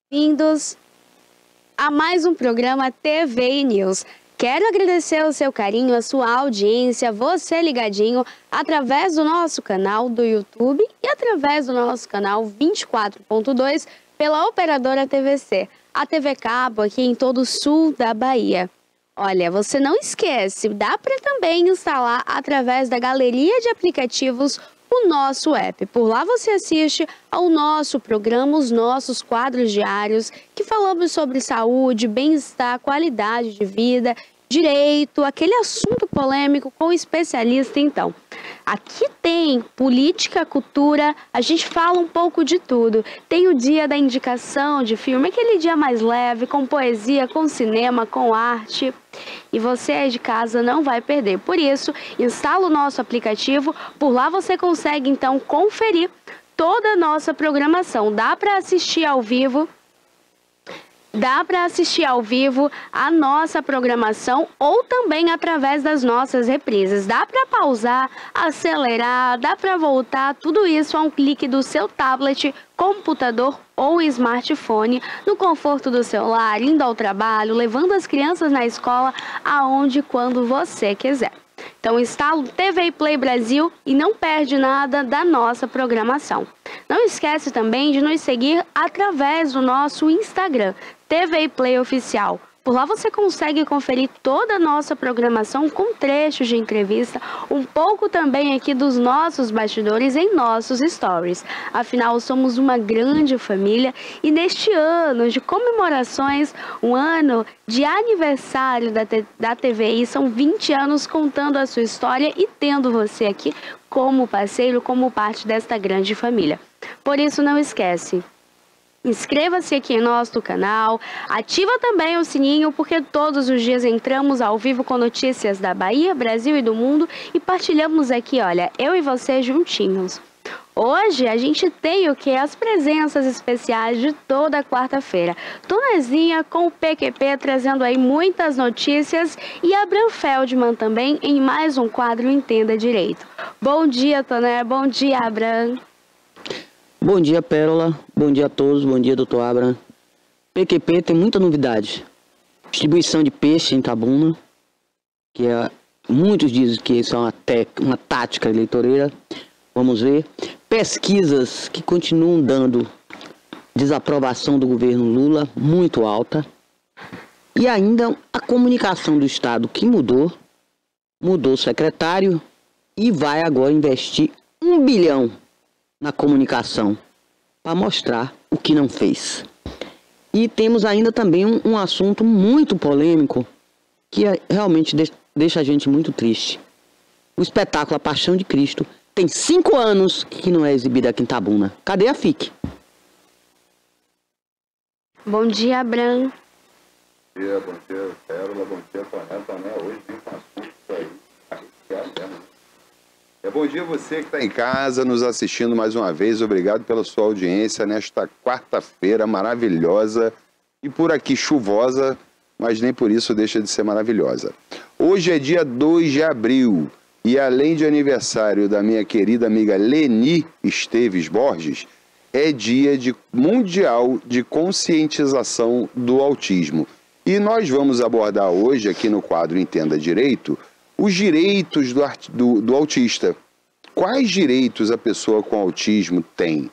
Bem-vindos a mais um programa TV News. Quero agradecer o seu carinho, a sua audiência, você ligadinho através do nosso canal do YouTube e através do nosso canal 24.2 pela operadora TVC, a TV Cabo aqui em todo o sul da Bahia. Olha, você não esquece, dá para também instalar através da galeria de aplicativos o nosso app. Por lá você assiste ao nosso programa, os nossos quadros diários, que falamos sobre saúde, bem-estar, qualidade de vida, direito, aquele assunto polêmico com especialista. Então, aqui tem política, cultura, a gente fala um pouco de tudo. Tem o dia da indicação de filme, aquele dia mais leve, com poesia, com cinema, com arte. E você aí de casa não vai perder. Por isso, instala o nosso aplicativo, por lá você consegue então conferir toda a nossa programação. Dá para assistir ao vivo. Dá para assistir ao vivo a nossa programação ou também através das nossas reprises. Dá para pausar, acelerar, dá para voltar, tudo isso a um clique do seu tablet, computador ou smartphone, no conforto do celular, indo ao trabalho, levando as crianças na escola, aonde e quando você quiser. Então instala o TV Play Brasil e não perde nada da nossa programação. Não esquece também de nos seguir através do nosso Instagram, TV Play Oficial. Por lá você consegue conferir toda a nossa programação com trechos de entrevista, um pouco também aqui dos nossos bastidores em nossos stories. Afinal, somos uma grande família e neste ano de comemorações, um ano de aniversário da TVI, são 20 anos contando a sua história e tendo você aqui como parceiro, como parte desta grande família. Por isso, não esquece. Inscreva-se aqui em nosso canal, ativa também o sininho, porque todos os dias entramos ao vivo com notícias da Bahia, Brasil e do mundo e partilhamos aqui, olha, eu e você juntinhos. Hoje a gente tem o que? As presenças especiais de toda quarta-feira. Tonezinha com o PQP trazendo aí muitas notícias e a Abraham Feldman também em mais um quadro Entenda Direito. Bom dia, Toné. Bom dia, Abraham. Bom dia, Pérola. Bom dia a todos. Bom dia, doutor Abraham. PQP tem muita novidade. Distribuição de peixe em Itabuna, que muitos dizem que isso é uma tática eleitoreira. Vamos ver. Pesquisas que continuam dando desaprovação do governo Lula muito alta. E ainda a comunicação do Estado que mudou o secretário e vai agora investir 1 bilhão na comunicação, para mostrar o que não fez. E temos ainda também um assunto muito polêmico, que realmente deixa a gente muito triste. O espetáculo A Paixão de Cristo tem 5 anos que não é exibido aqui em Itabuna. Cadê a FIC? Bom dia, Abraham. Bom dia, Pérola, bom dia, Toné. Hoje vem com assunto aí, bom dia você que está em casa nos assistindo mais uma vez. Obrigado pela sua audiência nesta quarta-feira maravilhosa e por aqui chuvosa, mas nem por isso deixa de ser maravilhosa. Hoje é dia 2 de abril e além de aniversário da minha querida amiga Leni Esteves Borges, é dia mundial de conscientização do autismo. E nós vamos abordar hoje aqui no quadro Entenda Direito os direitos do autista. Quais direitos a pessoa com autismo tem?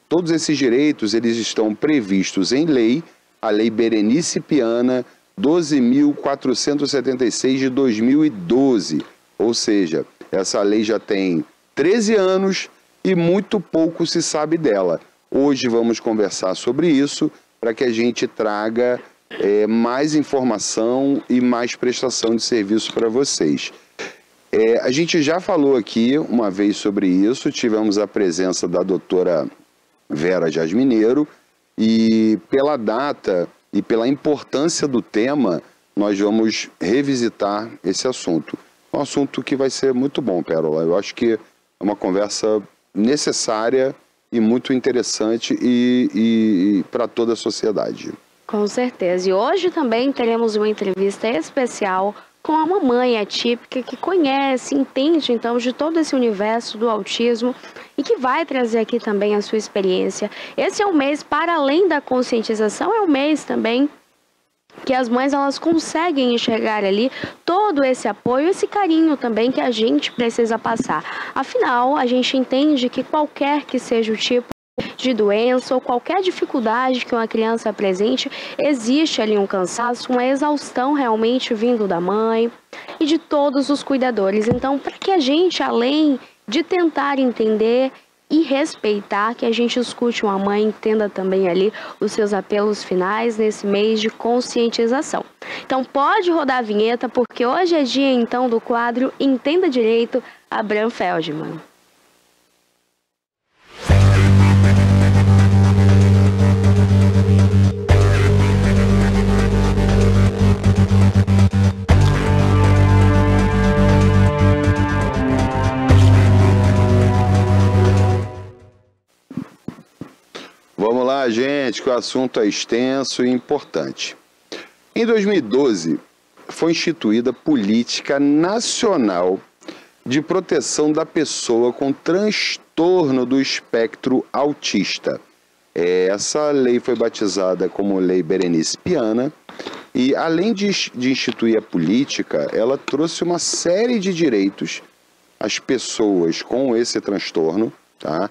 Todos esses direitos eles estão previstos em lei, a Lei Berenice Piana 12.476 de 2012. Ou seja, essa lei já tem 13 anos e muito pouco se sabe dela. Hoje vamos conversar sobre isso para que a gente traga mais informação e mais prestação de serviço para vocês. A gente já falou aqui uma vez sobre isso, tivemos a presença da doutora Vera Jasmineiro e pela data e pela importância do tema, nós vamos revisitar esse assunto. Um assunto que vai ser muito bom, Pérola. Eu acho que é uma conversa necessária e muito interessante e para toda a sociedade. Com certeza. E hoje também teremos uma entrevista especial com uma mãe atípica que conhece, entende então de todo esse universo do autismo e que vai trazer aqui também a sua experiência. Esse é um mês, para além da conscientização, é um mês também que as mães elas conseguem enxergar ali todo esse apoio, esse carinho também que a gente precisa passar. Afinal, a gente entende que qualquer que seja o tipo de doença ou qualquer dificuldade que uma criança apresente, existe ali um cansaço, uma exaustão realmente vindo da mãe e de todos os cuidadores. Então, para que a gente, além de tentar entender e respeitar, que a gente escute uma mãe, entenda também ali os seus apelos finais nesse mês de conscientização. Então pode rodar a vinheta, porque hoje é dia então do quadro Entenda Direito, Abraham Feldman. Vamos lá, gente, que o assunto é extenso e importante. Em 2012, foi instituída a Política Nacional de Proteção da Pessoa com Transtorno do Espectro Autista. Essa lei foi batizada como Lei Berenice Piana e, além de instituir a política, ela trouxe uma série de direitos às pessoas com esse transtorno, tá?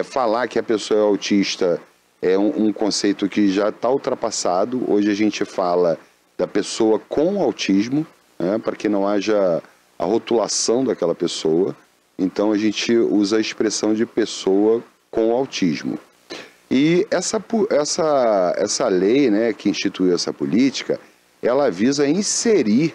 Falar que a pessoa é autista é um conceito que já está ultrapassado. Hoje a gente fala da pessoa com autismo, né, para que não haja a rotulação daquela pessoa. Então a gente usa a expressão de pessoa com autismo. E essa lei, né, que instituiu essa política, ela visa inserir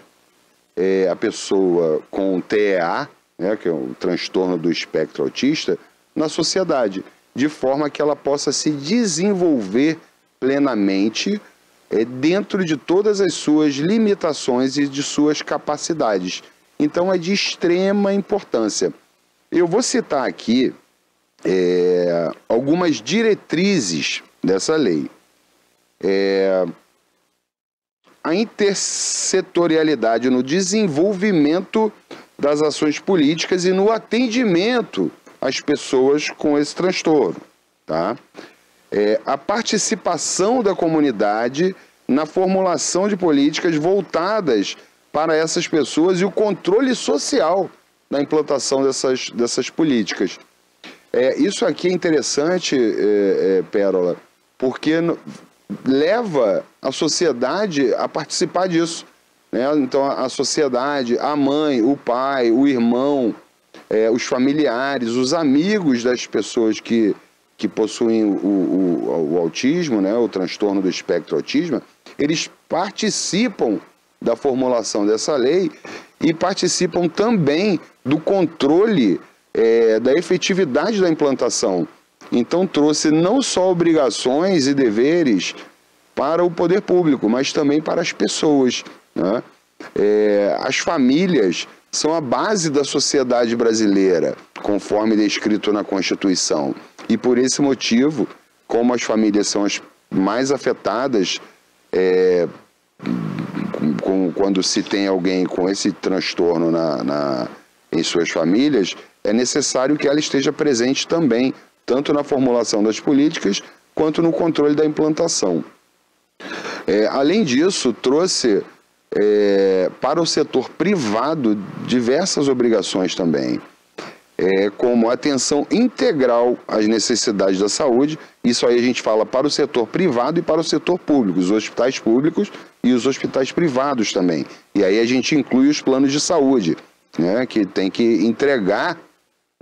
a pessoa com TEA, né, que é o transtorno do espectro autista, na sociedade, de forma que ela possa se desenvolver plenamente dentro de todas as suas limitações e de suas capacidades. Então é de extrema importância. Eu vou citar aqui algumas diretrizes dessa lei. A intersetorialidade no desenvolvimento das ações políticas e no atendimento às pessoas com esse transtorno, tá? A participação da comunidade na formulação de políticas voltadas para essas pessoas e o controle social da implantação dessas políticas. Isso aqui é interessante, Pérola, porque leva a sociedade a participar disso, né? Então a sociedade, a mãe, o pai, o irmão, os familiares, os amigos das pessoas que possuem o autismo, né, o transtorno do espectro autismo, eles participam da formulação dessa lei e participam também do controle da efetividade da implantação. Então trouxe não só obrigações e deveres para o poder público, mas também para as pessoas, né? As famílias são a base da sociedade brasileira, conforme descrito na Constituição. E por esse motivo, como as famílias são as mais afetadas, quando se tem alguém com esse transtorno em suas famílias, é necessário que ela esteja presente também, tanto na formulação das políticas, quanto no controle da implantação. Além disso, trouxe para o setor privado diversas obrigações também, como atenção integral às necessidades da saúde. Isso aí a gente fala para o setor privado e para o setor público, os hospitais públicos e os hospitais privados também. E aí a gente inclui os planos de saúde, né, que tem que entregar,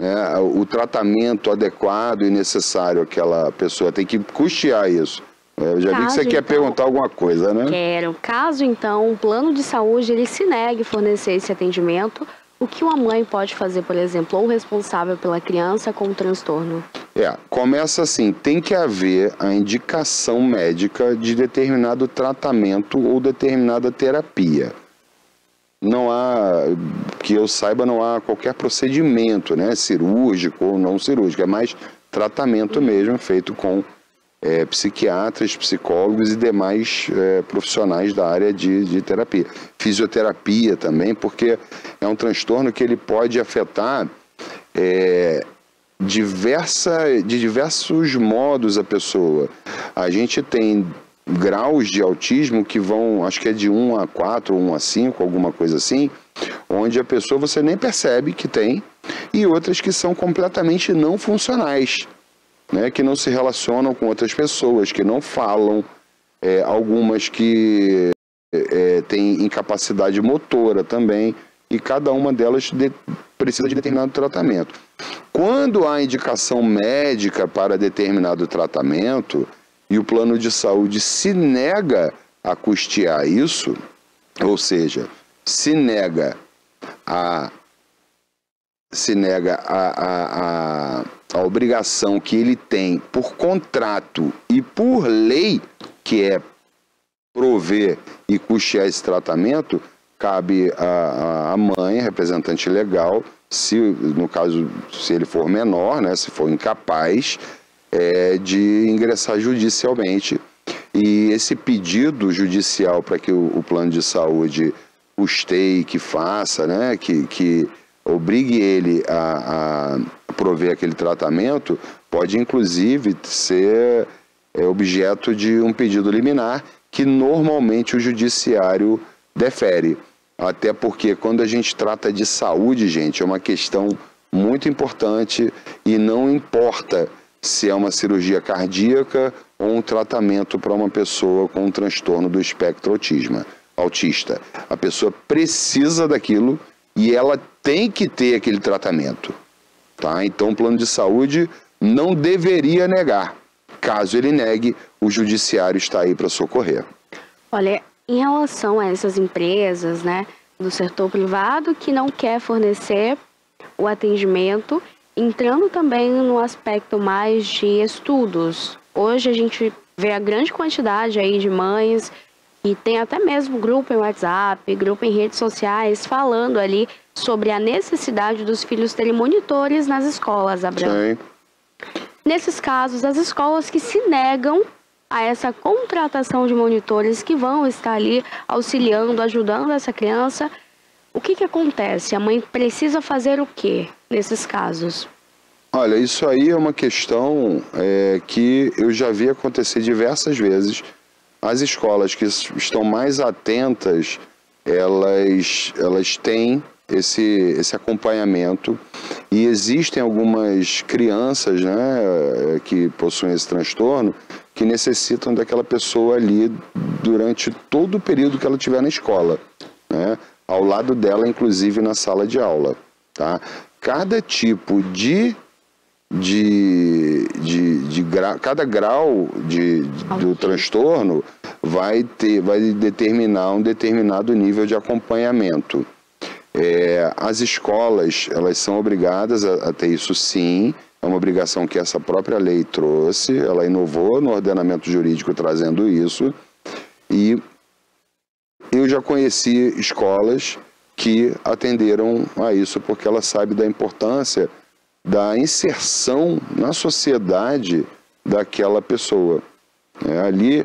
né, o tratamento adequado e necessário àquela pessoa, tem que custear isso. Eu já vi que você quer perguntar alguma coisa, né? Quero. Caso, então, o plano de saúde ele se negue a fornecer esse atendimento, o que uma mãe pode fazer, por exemplo, ou responsável pela criança com o transtorno? Começa assim, tem que haver a indicação médica de determinado tratamento ou determinada terapia. Não há, que eu saiba, não há qualquer procedimento, né, cirúrgico ou não cirúrgico, é mais tratamento mesmo, feito com psiquiatras, psicólogos e demais profissionais da área de terapia. Fisioterapia também, porque é um transtorno que ele pode afetar de diversos modos a pessoa. A gente tem graus de autismo que vão, acho que é de 1 a 4, 1 a 5, alguma coisa assim, onde a pessoa você nem percebe que tem, e outras que são completamente não funcionais, né, que não se relacionam com outras pessoas, que não falam, algumas que têm incapacidade motora também, e cada uma delas precisa de determinado tratamento. Quando há indicação médica para determinado tratamento e o plano de saúde se nega a custear isso, ou seja, se nega a obrigação que ele tem por contrato e por lei, que é prover e custear esse tratamento, cabe à mãe, representante legal, no caso, se ele for menor, né, se for incapaz, de ingressar judicialmente. E esse pedido judicial para que o plano de saúde custeie, que faça, né, que obrigue ele a prover aquele tratamento, pode inclusive ser objeto de um pedido liminar que normalmente o judiciário defere. Até porque quando a gente trata de saúde, gente, é uma questão muito importante e não importa se é uma cirurgia cardíaca ou um tratamento para uma pessoa com um transtorno do espectro autista. A pessoa precisa daquilo e ela tem que ter aquele tratamento, tá? Então o plano de saúde não deveria negar. Caso ele negue, o judiciário está aí para socorrer. Olha, em relação a essas empresas, né, do setor privado que não quer fornecer o atendimento, entrando também no aspecto mais de estudos. Hoje a gente vê a grande quantidade aí de mães e tem até mesmo grupo em WhatsApp, grupo em redes sociais, falando ali sobre a necessidade dos filhos terem monitores nas escolas, Abraão. Sim. Nesses casos, as escolas que se negam a essa contratação de monitores que vão estar ali auxiliando, ajudando essa criança, o que acontece? A mãe precisa fazer o quê nesses casos? Olha, isso aí é uma questão que eu já vi acontecer diversas vezes. As escolas que estão mais atentas, elas têm esse acompanhamento, e existem algumas crianças, né, que possuem esse transtorno, que necessitam daquela pessoa ali durante todo o período que ela estiver na escola, né, ao lado dela, inclusive na sala de aula, tá? Cada tipo cada grau do transtorno vai determinar um determinado nível de acompanhamento. As escolas, elas são obrigadas a ter isso, sim. É uma obrigação que essa própria lei trouxe, ela inovou no ordenamento jurídico trazendo isso, e eu já conheci escolas que atenderam a isso, porque ela sabe da importância da inserção na sociedade daquela pessoa. Ali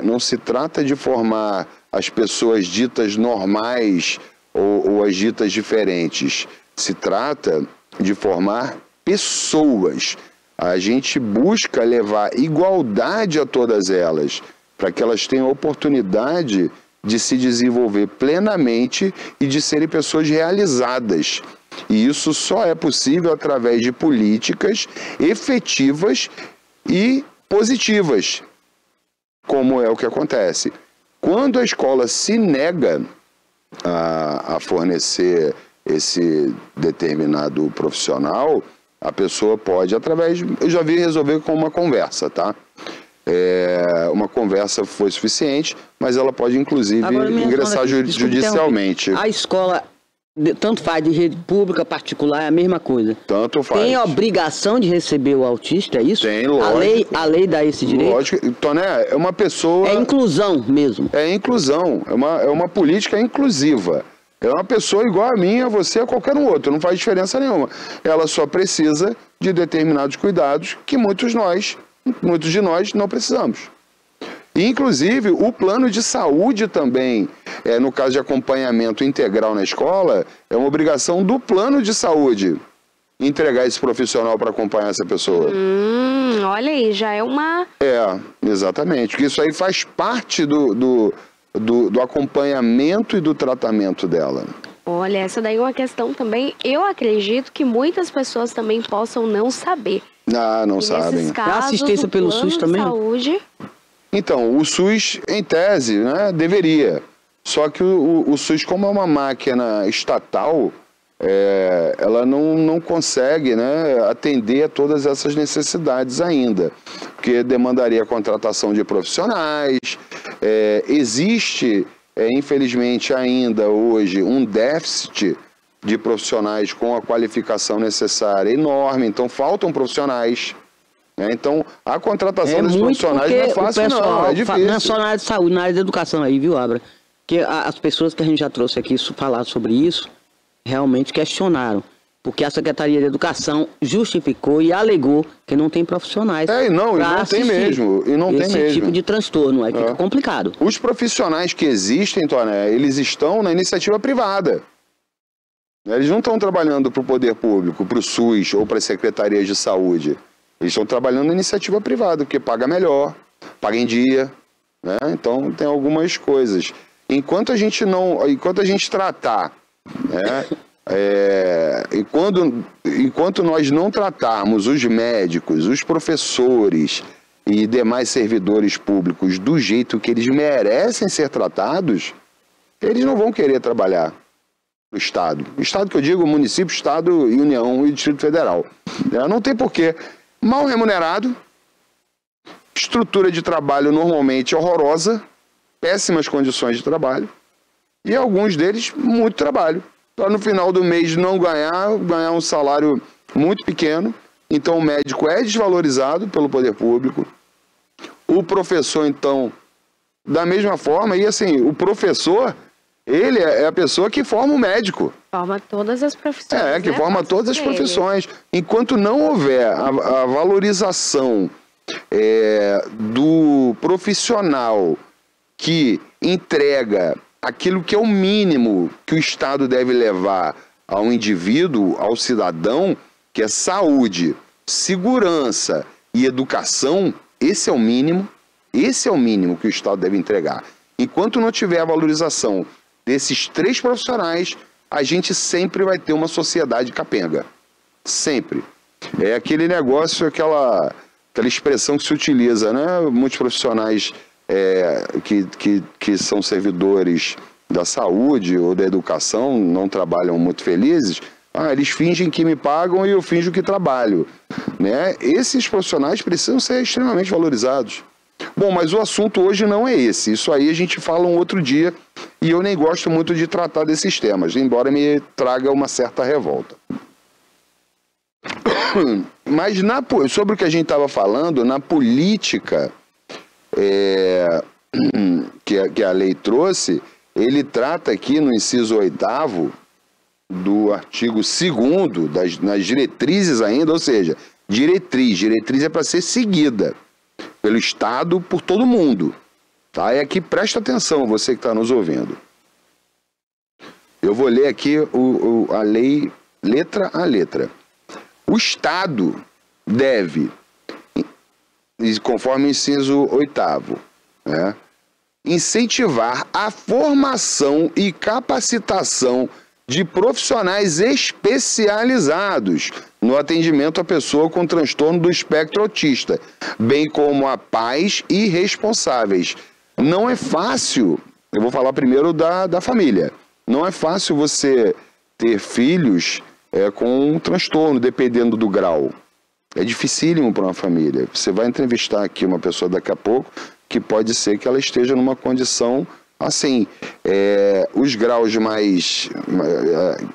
não se trata de formar as pessoas ditas normais ou as ditas diferentes, se trata de formar pessoas. A gente busca levar igualdade a todas elas, para que elas tenham oportunidade de se desenvolver plenamente e de serem pessoas realizadas. E isso só é possível através de políticas efetivas e positivas, como é o que acontece. Quando a escola se nega a fornecer esse determinado profissional, a pessoa pode, eu já vi resolver com uma conversa, tá? Uma conversa foi suficiente, mas ela pode, inclusive, ingressar judicialmente. A escola, tanto faz de rede pública, particular, é a mesma coisa. Tanto faz. Tem obrigação de receber o autista, é isso? Tem, lógico. A lei dá esse direito? Lógico. Toné, é uma pessoa... É inclusão mesmo. É inclusão, é uma política inclusiva. É uma pessoa igual a mim, a você, a qualquer um outro, não faz diferença nenhuma. Ela só precisa de determinados cuidados que muitos nós muitos de nós não precisamos. Inclusive, o plano de saúde também, no caso de acompanhamento integral na escola, é uma obrigação do plano de saúde entregar esse profissional para acompanhar essa pessoa. Olha aí, já é uma... Exatamente. Porque isso aí faz parte do acompanhamento e do tratamento dela. Olha, essa daí é uma questão também, eu acredito que muitas pessoas também possam não saber. Não sabem. Casos, a assistência pelo SUS também? Saúde... Então, o SUS, em tese, né, deveria. Só que o SUS, como é uma máquina estatal, ela não consegue, né, atender a todas essas necessidades ainda. Porque demandaria a contratação de profissionais. Existe, infelizmente, ainda hoje um déficit de profissionais com a qualificação necessária enorme. Então, faltam profissionais. Então, a contratação desses profissionais não é fácil, não, é difícil. Não é só na área de saúde, na área de educação aí, viu, Abra? Porque as pessoas que a gente já trouxe aqui falar sobre isso, realmente questionaram. Porque a Secretaria de Educação justificou e alegou que não tem profissionais. E não tem mesmo. Esse tipo de transtorno, aí fica complicado. Os profissionais que existem, Toné, eles estão na iniciativa privada. Eles não estão trabalhando para o poder público, para o SUS ou para as secretarias de saúde. Eles estão trabalhando na iniciativa privada, porque paga melhor, paga em dia, né? Então tem algumas coisas. Enquanto a gente tratar, né? Enquanto nós não tratarmos os médicos, os professores e demais servidores públicos do jeito que eles merecem ser tratados, eles não vão querer trabalhar no Estado. O Estado que eu digo, município, Estado e União e Distrito Federal. Não tem porquê. Mal remunerado, estrutura de trabalho normalmente horrorosa, péssimas condições de trabalho, e alguns deles muito trabalho. Para no final do mês não ganhar um salário muito pequeno. Então o médico é desvalorizado pelo poder público. O professor, então, da mesma forma, e assim, o professor, ele é a pessoa que forma o médico. Forma todas as profissões. Que forma todas as profissões. Enquanto não houver a valorização do profissional que entrega aquilo que é o mínimo que o Estado deve levar ao indivíduo, ao cidadão, que é saúde, segurança e educação, esse é o mínimo que o Estado deve entregar. Enquanto não tiver a valorização desses três profissionais, a gente sempre vai ter uma sociedade capenga. Sempre. É aquele negócio, aquela expressão que se utiliza, né? Muitos profissionais que são servidores da saúde ou da educação não trabalham muito felizes. Eles fingem que me pagam e eu finjo que trabalho. Né? Esses profissionais precisam ser extremamente valorizados. Bom, mas o assunto hoje não é esse. Isso aí a gente fala um outro dia e eu nem gosto muito de tratar desses temas, embora me traga uma certa revolta. Mas sobre o que a gente estava falando, na política que a lei trouxe, ele trata aqui no inciso 8º do artigo 2º, nas diretrizes ainda, ou seja, diretriz é para ser seguida pelo Estado, por todo mundo. Tá? E aqui presta atenção, você que está nos ouvindo. Eu vou ler aqui a lei letra a letra. O Estado deve, conforme o inciso 8º, né, incentivar a formação e capacitação de profissionais especializados no atendimento à pessoa com transtorno do espectro autista, bem como a pais e responsáveis. Não é fácil, eu vou falar primeiro da família, não é fácil você ter filhos com um transtorno, dependendo do grau. É dificílimo para uma família. Você vai entrevistar aqui uma pessoa daqui a pouco que pode ser que ela esteja numa condição assim, os graus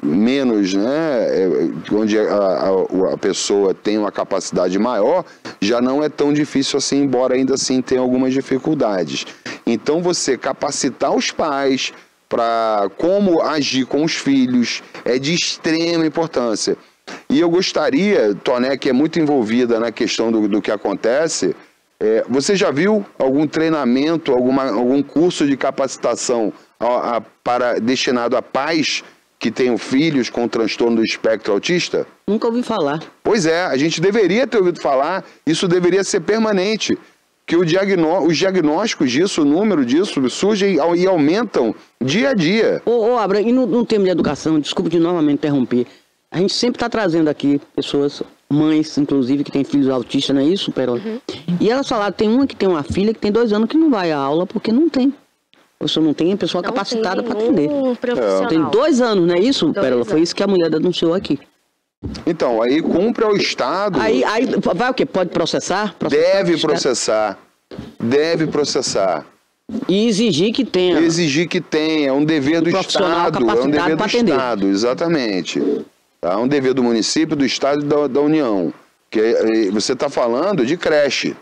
menos, né, onde a pessoa tem uma capacidade maior, já não é tão difícil assim, embora ainda assim tenha algumas dificuldades. Então você capacitar os pais para como agir com os filhos é de extrema importância. E eu gostaria, Toné, que é muito envolvida na questão do que acontece, Você já viu algum treinamento, algum curso de capacitação destinado a pais que tenham filhos com transtorno do espectro autista? Nunca ouvi falar. Pois é, a gente deveria ter ouvido falar, isso deveria ser permanente, que os diagnósticos disso, o número disso, surgem e aumentam dia a dia. Abra, e no termo de educação, desculpe de novamente interromper, a gente sempre está trazendo aqui pessoas, mães, inclusive, que têm filhos autistas, não é isso, Perola? E elas falaram, tem uma que tem uma filha que tem 2 anos que não vai à aula porque não tem. Você não tem pessoa capacitada para atender. Tem 2 anos, não é isso, Perola? Foi isso que a mulher denunciou aqui. Então, aí cumpre ao Estado... Aí vai o quê? Pode processar? Deve processar. Deve processar. E exigir que tenha. Exigir que tenha. É um dever do Estado. É um dever do Estado, exatamente. É um dever do município, do Estado e da União. Que você está falando de creche.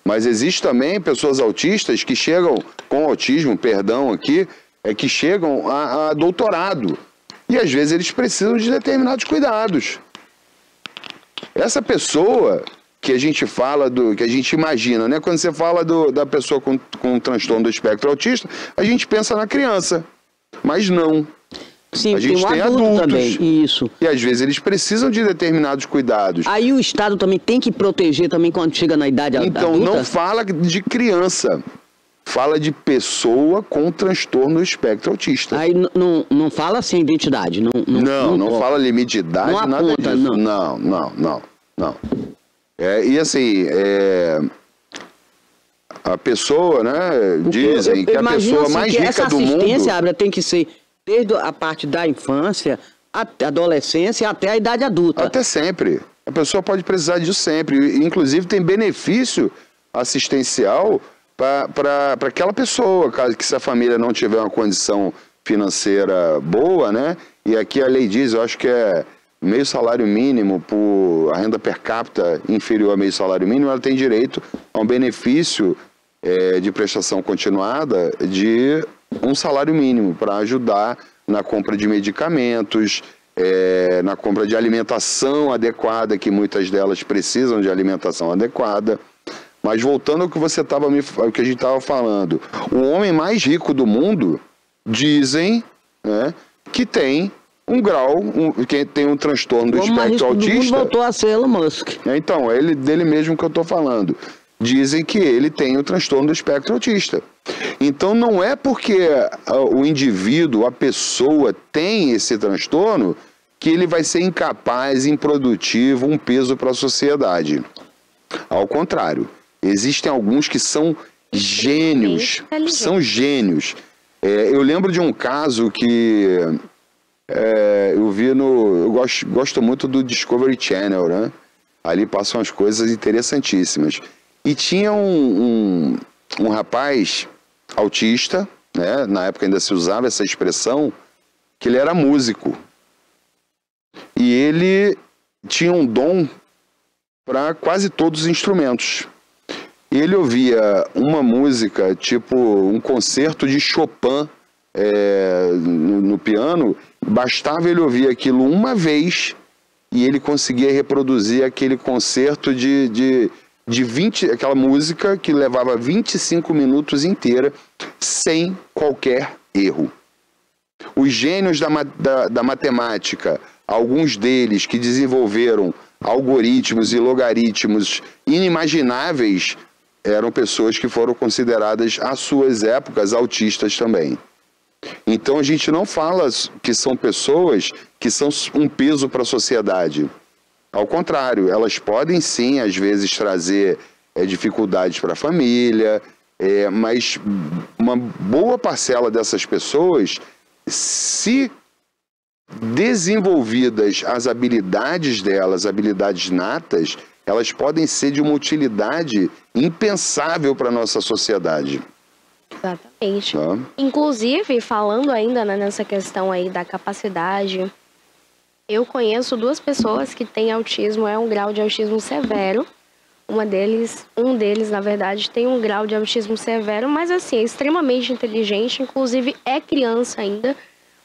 Mas existe também pessoas autistas que chegam com autismo, perdão aqui, que chegam a doutorado. E às vezes eles precisam de determinados cuidados. Essa pessoa que a gente fala, que a gente imagina, né? Quando você fala da pessoa com transtorno do espectro autista, a gente pensa na criança. Mas não. Sim, a gente tem adultos também. Isso. E às vezes eles precisam de determinados cuidados. Aí o Estado também tem que proteger também quando chega na idade adulta? Então não fala de criança. Fala de pessoa com transtorno do espectro autista. Aí não fala sem identidade? Não fala limite de idade, não nada aponta, disso. Não. E assim, a pessoa, né, dizem que a pessoa assim, mais que rica do mundo... Essa assistência, tem que ser desde a parte da infância, até a adolescência, até a idade adulta. Até sempre. A pessoa pode precisar disso sempre. Inclusive tem benefício assistencial para aquela pessoa, caso que se a família não tiver uma condição financeira boa, né? E aqui a lei diz, eu acho que é meio salário mínimo por a renda per capita inferior a meio salário mínimo, ela tem direito a um benefício de prestação continuada de um salário mínimo para ajudar na compra de medicamentos, na compra de alimentação adequada, que muitas delas precisam de alimentação adequada. Mas voltando ao que ao que a gente estava falando, o homem mais rico do mundo, dizem, né, que tem um grau, que tem um transtorno do espectro autista. O mundo voltou a ser Elon Musk. Então, é dele mesmo que eu estou falando. Dizem que ele tem o transtorno do espectro autista. Então não é porque o indivíduo, a pessoa tem esse transtorno, que ele vai ser incapaz, improdutivo, um peso para a sociedade. Ao contrário. Existem alguns que são gênios, eu lembro de um caso que eu vi eu gosto muito do Discovery Channel, né? Ali passam as coisas interessantíssimas. E tinha um rapaz autista, né? Na época ainda se usava essa expressão, que ele era músico. E ele tinha um dom para quase todos os instrumentos. Ele ouvia uma música, tipo um concerto de Chopin no piano, bastava ele ouvir aquilo uma vez e ele conseguia reproduzir aquele concerto de 20, aquela música que levava 25 minutos inteira, sem qualquer erro. Os gênios da matemática, alguns deles que desenvolveram algoritmos e logaritmos inimagináveis, eram pessoas que foram consideradas, às suas épocas, autistas também. Então a gente não fala que são pessoas que são um peso para a sociedade. Ao contrário, elas podem sim, às vezes, trazer dificuldades para a família, mas uma boa parcela dessas pessoas, se desenvolvidas as habilidades delas, habilidades natas, elas podem ser de uma utilidade impensável para a nossa sociedade. Exatamente. Inclusive, falando ainda nessa questão aí da capacidade, eu conheço 2 pessoas que têm autismo, é um grau de autismo severo. Um deles, na verdade, tem um grau de autismo severo, mas assim, é extremamente inteligente, inclusive é criança ainda,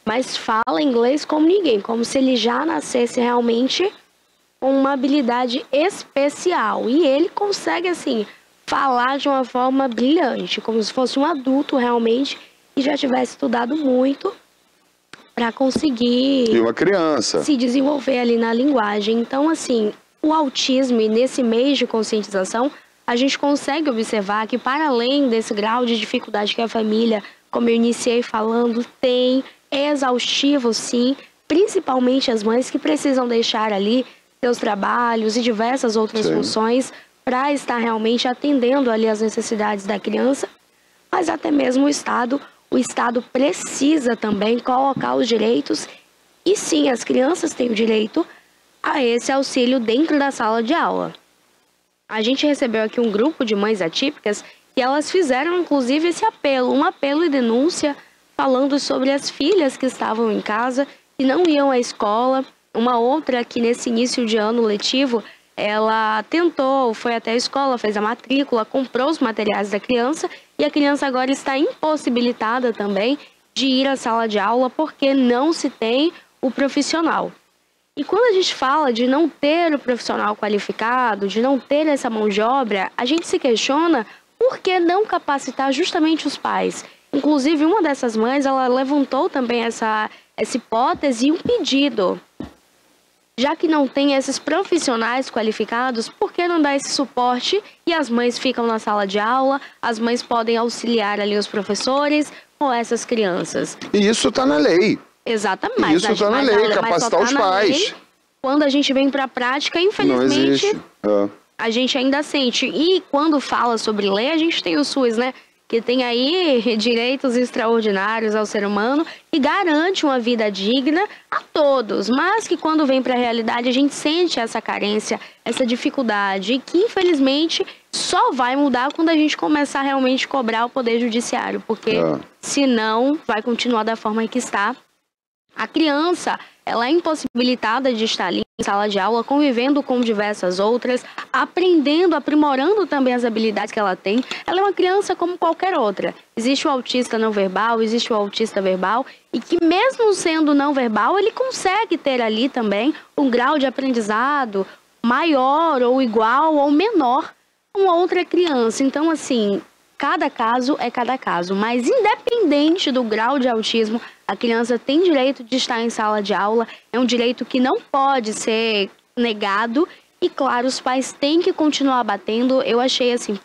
mas fala inglês como ninguém, como se ele já nascesse realmente com uma habilidade especial. E ele consegue, assim, falar de uma forma brilhante, como se fosse um adulto realmente e já tivesse estudado muito para conseguir E uma criança. se desenvolver ali na linguagem. Então, assim, o autismo e nesse mês de conscientização, a gente consegue observar que para além desse grau de dificuldade que a família, como eu iniciei falando, tem, é exaustivo sim, principalmente as mães que precisam deixar ali seus trabalhos e diversas outras funções para estar realmente atendendo ali as necessidades da criança, mas até mesmo o Estado precisa também colocar os direitos, e sim, as crianças têm o direito a esse auxílio dentro da sala de aula. A gente recebeu aqui um grupo de mães atípicas e elas fizeram inclusive esse apelo, um apelo e denúncia falando sobre as filhas que estavam em casa e não iam à escola. Uma outra que nesse início de ano letivo, ela tentou, foi até a escola, fez a matrícula, comprou os materiais da criança e a criança agora está impossibilitada também de ir à sala de aula porque não se tem o profissional. E quando a gente fala de não ter o profissional qualificado, de não ter essa mão de obra, a gente se questiona por que não capacitar justamente os pais. Inclusive, uma dessas mães, ela levantou também essa hipótese e um pedido. Já que não tem esses profissionais qualificados, por que não dar esse suporte e as mães ficam na sala de aula, as mães podem auxiliar ali os professores com essas crianças? E isso está na lei. Exatamente. Isso está na lei, capacitar os pais. Quando a gente vem para a prática, infelizmente, a gente ainda sente. E quando fala sobre lei, a gente tem o SUS, né? Que tem aí direitos extraordinários ao ser humano e garante uma vida digna a todos. Mas que quando vem para a realidade, a gente sente essa carência, essa dificuldade, que infelizmente só vai mudar quando a gente começar realmente a cobrar o Poder Judiciário. Porque senão vai continuar da forma que está. A criança, ela é impossibilitada de estar ali em sala de aula, convivendo com diversas outras, aprendendo, aprimorando também as habilidades que ela tem. Ela é uma criança como qualquer outra. Existe o autista não verbal, existe o autista verbal, e que mesmo sendo não verbal, ele consegue ter ali também um grau de aprendizado maior ou igual ou menor a uma outra criança. Então, assim, cada caso é cada caso, mas independente do grau de autismo, a criança tem direito de estar em sala de aula, é um direito que não pode ser negado e, claro, os pais têm que continuar batendo. Eu achei, assim,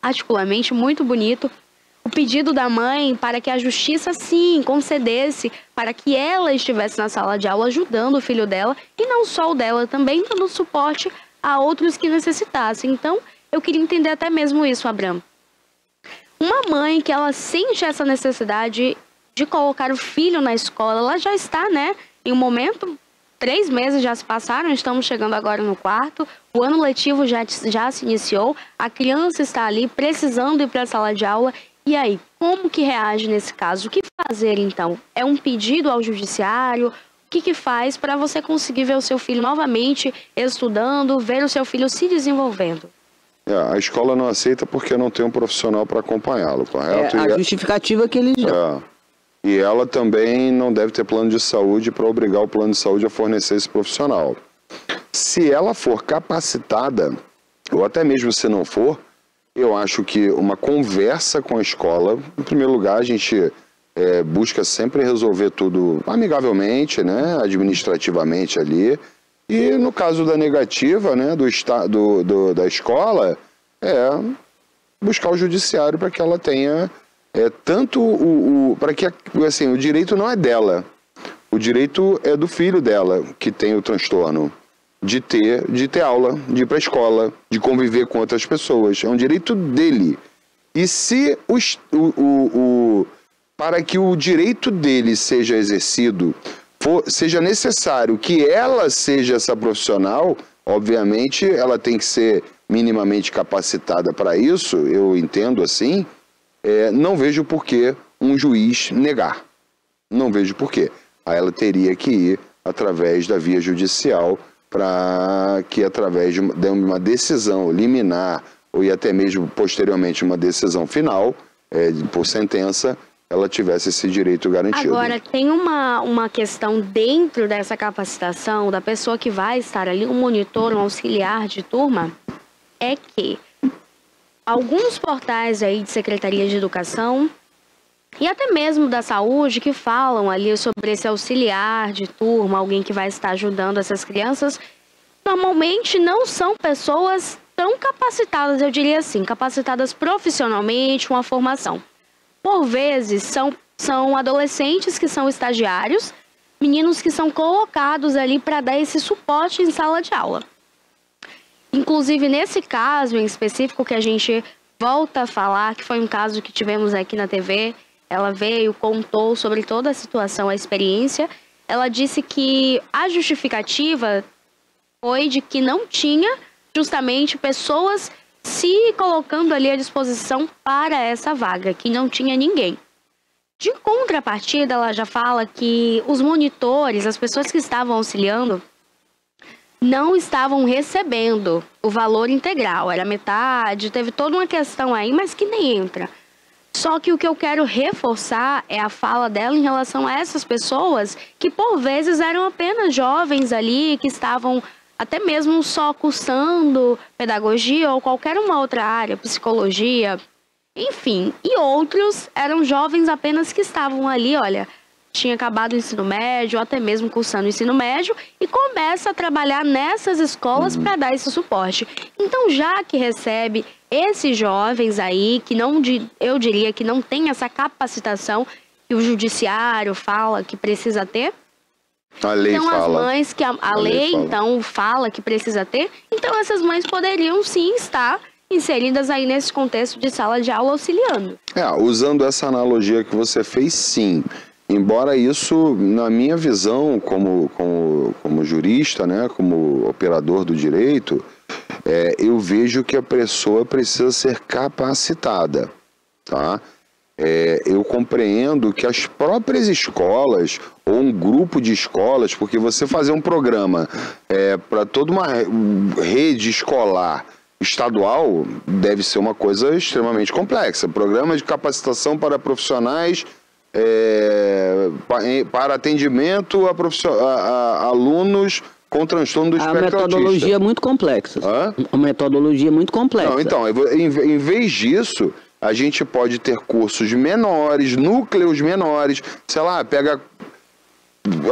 particularmente muito bonito o pedido da mãe para que a justiça, sim, concedesse para que ela estivesse na sala de aula ajudando o filho dela e não só o dela, também dando suporte a outros que necessitassem. Então, eu queria entender até mesmo isso, Abraham. Uma mãe que ela sente essa necessidade de colocar o filho na escola, ela já está, né, em um momento, 3 meses já se passaram, estamos chegando agora no 4º, o ano letivo já se iniciou, a criança está ali precisando ir para a sala de aula, e aí, como que reage nesse caso? O que fazer então? É um pedido ao judiciário? O que faz para você conseguir ver o seu filho novamente estudando, ver o seu filho se desenvolvendo? A escola não aceita porque não tem um profissional para acompanhá-lo, correto? A justificativa que eles dão. E ela também não deve ter plano de saúde para obrigar o plano de saúde a fornecer esse profissional. Se ela for capacitada, ou até mesmo se não for, eu acho que uma conversa com a escola, em primeiro lugar, a gente busca sempre resolver tudo amigavelmente, né, administrativamente ali. E no caso da negativa, né, da escola, buscar o judiciário para que ela tenha para que assim, o direito não é dela, o direito é do filho dela que tem o transtorno de ter aula, de ir para a escola, de conviver com outras pessoas, é um direito dele. E se para que o direito dele seja exercido, seja necessário que ela seja essa profissional, obviamente ela tem que ser minimamente capacitada para isso, eu entendo assim. Não vejo por que um juiz negar. Não vejo por quê. Aí ela teria que ir através da via judicial para que, através de uma decisão liminar ou até mesmo posteriormente uma decisão final, por sentença, ela tivesse esse direito garantido. Agora, tem uma questão dentro dessa capacitação da pessoa que vai estar ali, um monitor, um auxiliar de turma, é que alguns portais aí de Secretaria de Educação e até mesmo da Saúde que falam ali sobre esse auxiliar de turma, alguém que vai estar ajudando essas crianças, normalmente não são pessoas tão capacitadas, eu diria assim, capacitadas profissionalmente, com a formação. Por vezes, são adolescentes que são estagiários, meninos que são colocados ali para dar esse suporte em sala de aula. Inclusive, nesse caso em específico que a gente volta a falar, que foi um caso que tivemos aqui na TV, ela veio, contou sobre toda a situação, a experiência. Ela disse que a justificativa foi de que não tinha justamente pessoas se colocando ali à disposição para essa vaga, que não tinha ninguém. De contrapartida, ela já fala que os monitores, as pessoas que estavam auxiliando, não estavam recebendo o valor integral, era metade, teve toda uma questão aí, mas que nem entra. Só que o que eu quero reforçar é a fala dela em relação a essas pessoas que por vezes eram apenas jovens ali, que estavam até mesmo só cursando pedagogia ou qualquer uma outra área, psicologia, enfim. E outros eram jovens apenas que estavam ali, olha, tinha acabado o ensino médio, ou até mesmo cursando o ensino médio, e começa a trabalhar nessas escolas para dar esse suporte. Então, já que recebe esses jovens aí, que não, eu diria que não tem essa capacitação que o judiciário fala que precisa ter, a lei então fala. as mães que a lei então fala que precisa ter, então essas mães poderiam sim estar inseridas aí nesse contexto de sala de aula auxiliando. Usando essa analogia que você fez, sim. Embora isso, na minha visão, como jurista, né, como operador do direito, eu vejo que a pessoa precisa ser capacitada, tá? Eu compreendo que as próprias escolas, ou um grupo de escolas, porque você fazer um programa para toda uma rede escolar estadual deve ser uma coisa extremamente complexa. Programa de capacitação para profissionais para atendimento a alunos com transtorno do espectro autista. A metodologia é muito complexa. A metodologia é muito complexa. Não, então, em vez disso, a gente pode ter cursos menores, núcleos menores, sei lá, pega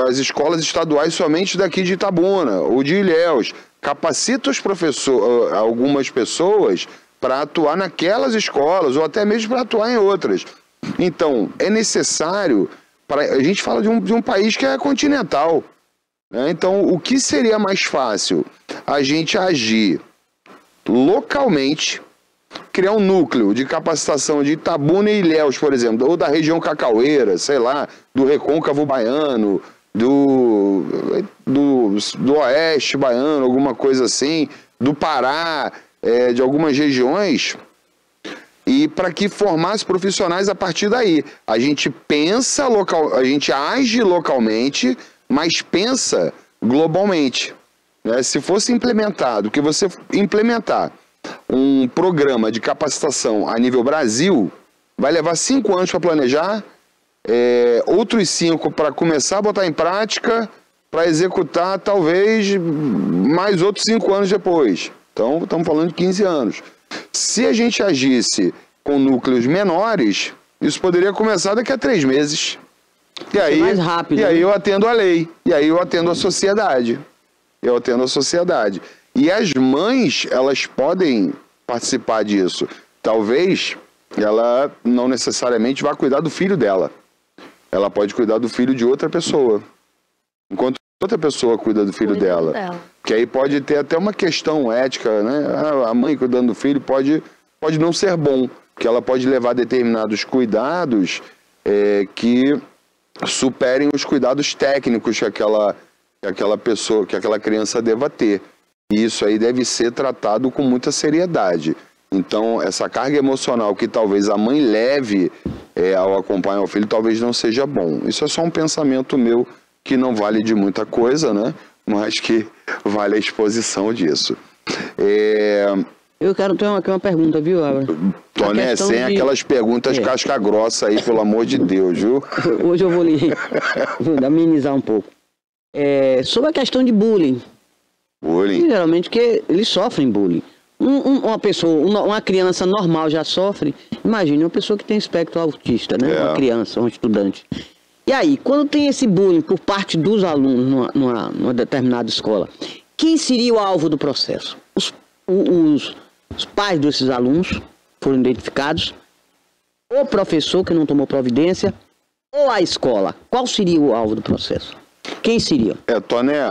as escolas estaduais somente daqui de Itabuna ou de Ilhéus, capacita os professores, algumas pessoas para atuar naquelas escolas ou até mesmo para atuar em outras. Então, é necessário, a gente fala de um país que é continental, né? Então, o que seria mais fácil? A gente agir localmente, criar um núcleo de capacitação de Itabuna e Ilhéus, por exemplo, ou da região cacaueira, sei lá, do Recôncavo Baiano, do Oeste Baiano, alguma coisa assim, do Pará, de algumas regiões, e para que formasse profissionais a partir daí. A gente pensa a gente age localmente, mas pensa globalmente, né? Se fosse implementado, que você implementar um programa de capacitação a nível Brasil, vai levar 5 anos para planejar, outros 5 para começar a botar em prática, para executar talvez mais outros 5 anos depois. Então, estamos falando de 15 anos. Se a gente agisse com núcleos menores, isso poderia começar daqui a 3 meses. E aí, mais rápido, e aí eu atendo a lei, e aí eu atendo a sociedade. E as mães, elas podem participar disso. Talvez ela não necessariamente vá cuidar do filho dela. Ela pode cuidar do filho de outra pessoa. Enquanto outra pessoa cuida do filho dela. Que aí pode ter até uma questão ética, né? A mãe cuidando do filho pode não ser bom, porque ela pode levar determinados cuidados que superem os cuidados técnicos que aquela pessoa, que aquela criança deva ter. E isso aí deve ser tratado com muita seriedade. Então, essa carga emocional que talvez a mãe leve ao acompanhar o filho, talvez não seja bom. Isso é só um pensamento meu que não vale de muita coisa, né? Mas que vale a exposição disso. Eu quero ter uma pergunta, viu, Abra? Toné, sem aquelas perguntas casca grossa aí, pelo amor de Deus, viu? Hoje eu vou amenizar um pouco. Sobre a questão de bullying. Geralmente que eles sofrem bullying. Uma pessoa, uma criança normal já sofre, imagine uma pessoa que tem espectro autista, né? Uma criança, um estudante. E aí, quando tem esse bullying por parte dos alunos numa determinada escola, quem seria o alvo do processo? Os pais desses alunos foram identificados, o professor que não tomou providência, ou a escola? Qual seria o alvo do processo? Quem seria? Toné,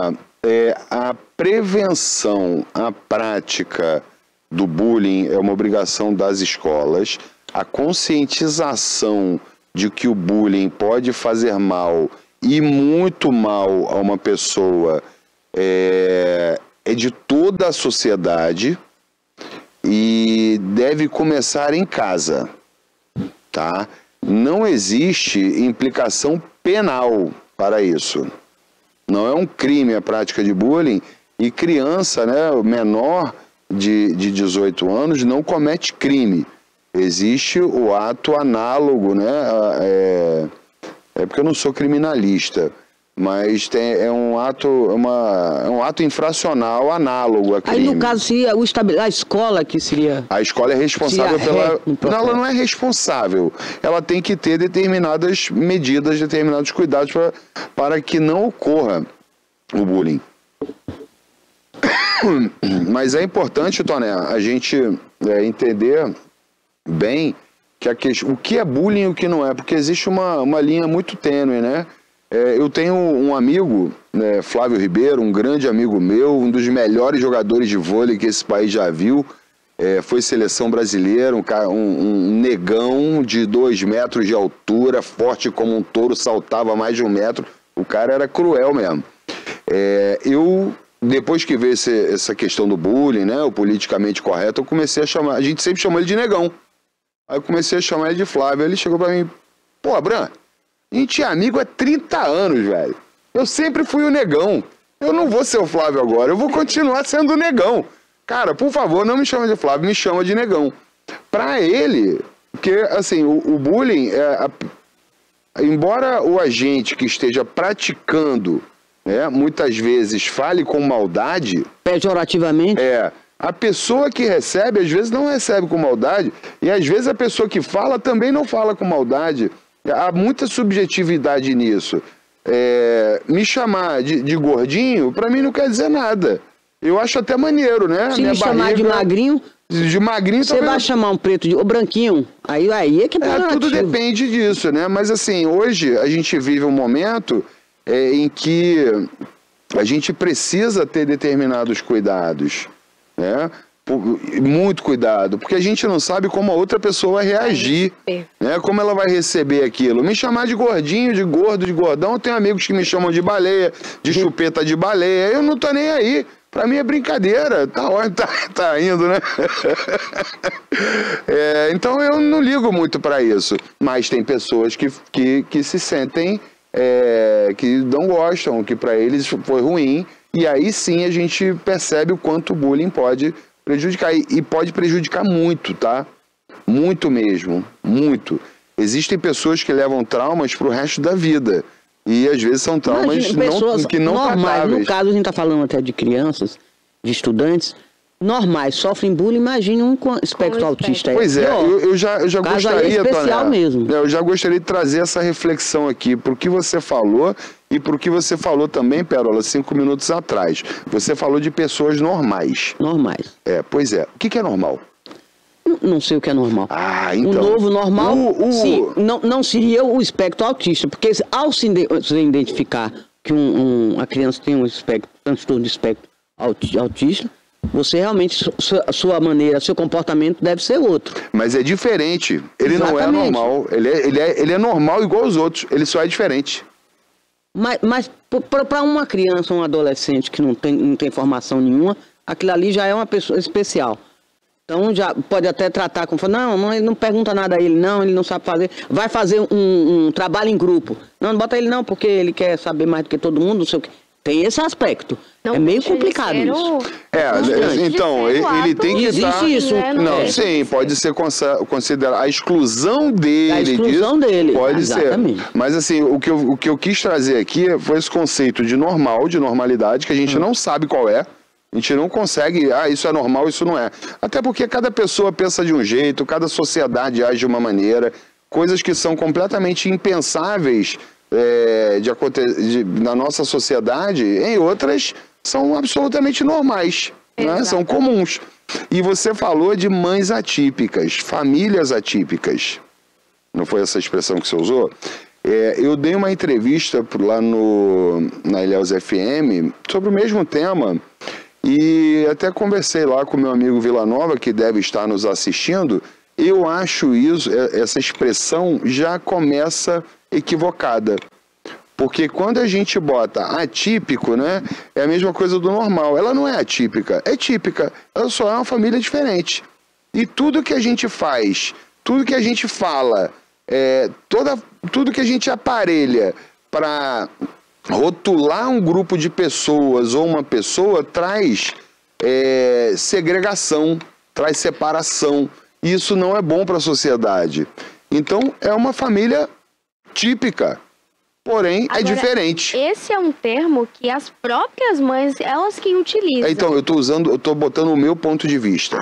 a prevenção, a prática do bullying é uma obrigação das escolas. A conscientização de que o bullying pode fazer mal e muito mal a uma pessoa é de toda a sociedade e deve começar em casa, tá? Não existe implicação penal para isso. Não é um crime a prática de bullying e criança, né, menor de 18 anos não comete crime. Existe o ato análogo, né? É porque eu não sou criminalista, mas é um ato infracional análogo a crime. Aí, no caso, seria a escola que seria... A escola é responsável pela... Não, ela não é responsável. Ela tem que ter determinadas medidas, determinados cuidados para que não ocorra o bullying. Mas é importante, Toné, a gente entender bem o que é bullying e o que não é, porque existe uma linha muito tênue, né? Eu tenho um amigo, né, Flávio Ribeiro, um grande amigo meu, um dos melhores jogadores de vôlei que esse país já viu, foi seleção brasileira, um negão de 2 metros de altura, forte como um touro, saltava mais de 1 metro, o cara era cruel mesmo. Depois que veio essa questão do bullying, né, o politicamente correto, eu comecei a chamar, a gente sempre chamou ele de negão. Aí eu comecei a chamar ele de Flávio, ele chegou pra mim, pô, Abram, a gente é amigo há 30 anos, velho. Eu sempre fui o negão. Eu não vou ser o Flávio agora, eu vou continuar sendo o negão. Cara, por favor, não me chama de Flávio, me chama de negão. Pra ele, porque, assim, o bullying, embora o agente que esteja praticando, né, muitas vezes fale com maldade... Pejorativamente? A pessoa que recebe, às vezes, não recebe com maldade, e às vezes a pessoa que fala também não fala com maldade. Há muita subjetividade nisso. Me chamar de gordinho, pra mim não quer dizer nada. Eu acho até maneiro, né? Se me chamar de magrinho... De magrinho você vai chamar um preto de... ou branquinho, aí é que é tudo depende disso, né? Mas assim, hoje a gente vive um momento em que a gente precisa ter determinados cuidados, né? Muito cuidado, porque a gente não sabe como a outra pessoa vai reagir, né? Como ela vai receber aquilo. Me chamar de gordinho, de gordo, de gordão, eu tenho amigos que me chamam de baleia, de chupeta de baleia, eu não tô nem aí. Pra mim é brincadeira, tá indo, né? Então eu não ligo muito pra isso, mas tem pessoas que se sentem, que não gostam, que pra eles foi ruim, e aí sim a gente percebe o quanto o bullying pode prejudicar, e pode prejudicar muito, tá? Muito mesmo, muito. Existem pessoas que levam traumas pro resto da vida. E às vezes são traumas que não tratáveis. No caso, a gente está falando até de crianças, de estudantes, normais, sofrem bullying, imagine um com espectro autista. Pois eu já gostaria, especial mesmo. Eu já gostaria de trazer essa reflexão aqui, pro que você falou e pro que você falou também, Pérola, 5 minutos atrás. Você falou de pessoas normais. Normais. Pois é. O que é normal? Não sei o que é normal. Então. O novo normal, sim, não seria o espectro autista, porque ao se identificar que a criança tem um transtorno de espectro autista, você realmente, sua maneira, seu comportamento deve ser outro. Mas é diferente. Ele não é normal. Ele é normal igual aos outros. Ele só é diferente. Mas para uma criança, um adolescente que não tem formação nenhuma, aquilo ali já é uma pessoa especial. Então já pode até tratar com... Não, ele não pergunta nada a ele, não, ele não sabe fazer. Vai fazer um trabalho em grupo. Não bota ele não, porque ele quer saber mais do que todo mundo, não sei o que. Tem esse aspecto. Não, é meio complicado isso. Então, ele tem que estar... Existe isso. Não, sim, pode ser considerado... A exclusão dele pode ser. Mas assim, o que eu quis trazer aqui foi esse conceito de normal, de normalidade, que a gente não sabe qual é. A gente não consegue, isso é normal, isso não é. Até porque cada pessoa pensa de um jeito, cada sociedade age de uma maneira, coisas que são completamente impensáveis na nossa sociedade, em outras são absolutamente normais, né? São comuns. E você falou de mães atípicas, famílias atípicas. Não foi essa expressão que você usou? Eu dei uma entrevista lá na Ilhéus FM sobre o mesmo tema e até conversei lá com meu amigo Vila Nova, que deve estar nos assistindo. Eu acho essa expressão já começa equivocada. Porque quando a gente bota atípico, né, é a mesma coisa do normal. Ela não é atípica, é típica. Ela só é uma família diferente. E tudo que a gente faz, tudo que a gente fala, tudo que a gente aparelha para rotular um grupo de pessoas ou uma pessoa traz segregação, traz separação. E isso não é bom para a sociedade. Então, é uma família típica, porém é diferente. Esse é um termo que as próprias mães, elas que utilizam. Então, eu tô botando o meu ponto de vista.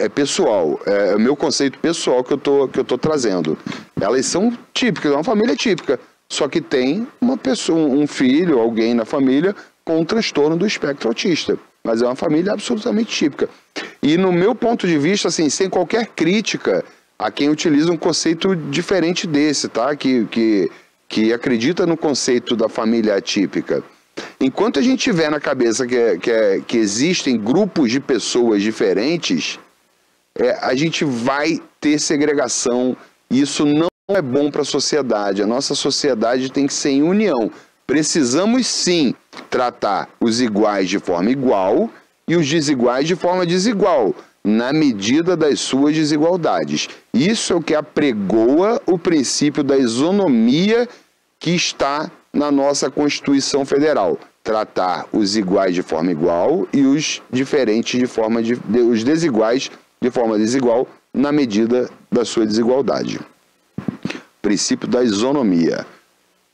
É pessoal, é o meu conceito pessoal que eu tô trazendo. Elas são típicas, é uma família típica, só que tem uma pessoa, um filho, alguém na família com um transtorno do espectro autista. Mas é uma família absolutamente típica. E no meu ponto de vista, assim, sem qualquer crítica a quem utiliza um conceito diferente desse, tá? Que acredita no conceito da família atípica. Enquanto a gente tiver na cabeça que existem grupos de pessoas diferentes, a gente vai ter segregação. E isso não é bom para a sociedade. A nossa sociedade tem que ser em união. Precisamos sim tratar os iguais de forma igual e os desiguais de forma desigual, na medida das suas desigualdades. Isso é o que apregoa o princípio da isonomia que está na nossa Constituição Federal. Tratar os iguais de forma igual e os diferentes os desiguais de forma desigual na medida da sua desigualdade. Princípio da isonomia.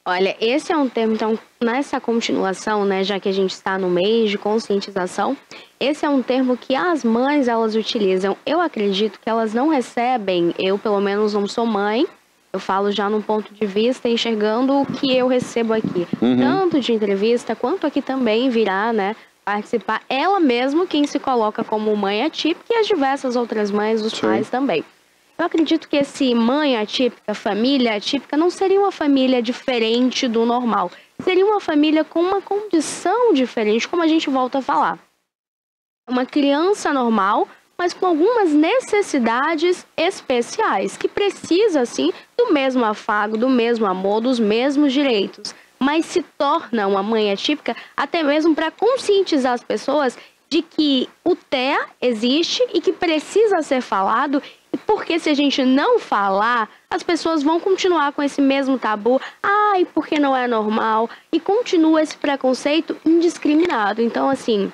Olha, esse é um termo, então, nessa continuação, né, já que a gente está no mês de conscientização, esse é um termo que as mães, elas utilizam. Eu acredito que elas não recebem, eu pelo menos não sou mãe, eu falo já num ponto de vista, enxergando o que eu recebo aqui. Tanto de entrevista, quanto aqui também virá, né, participar, ela mesma quem se coloca como mãe atípica e as diversas outras mães, os pais também. Eu acredito que esse mãe atípica, família atípica, não seria uma família diferente do normal. Seria uma família com uma condição diferente, como a gente volta a falar. Uma criança normal, mas com algumas necessidades especiais, que precisa, sim, do mesmo afago, do mesmo amor, dos mesmos direitos. Mas se torna uma mãe atípica até mesmo para conscientizar as pessoas de que o TEA existe e que precisa ser falado. Porque se a gente não falar, as pessoas vão continuar com esse mesmo tabu. Ai, porque não é normal. E continua esse preconceito indiscriminado. Então, assim,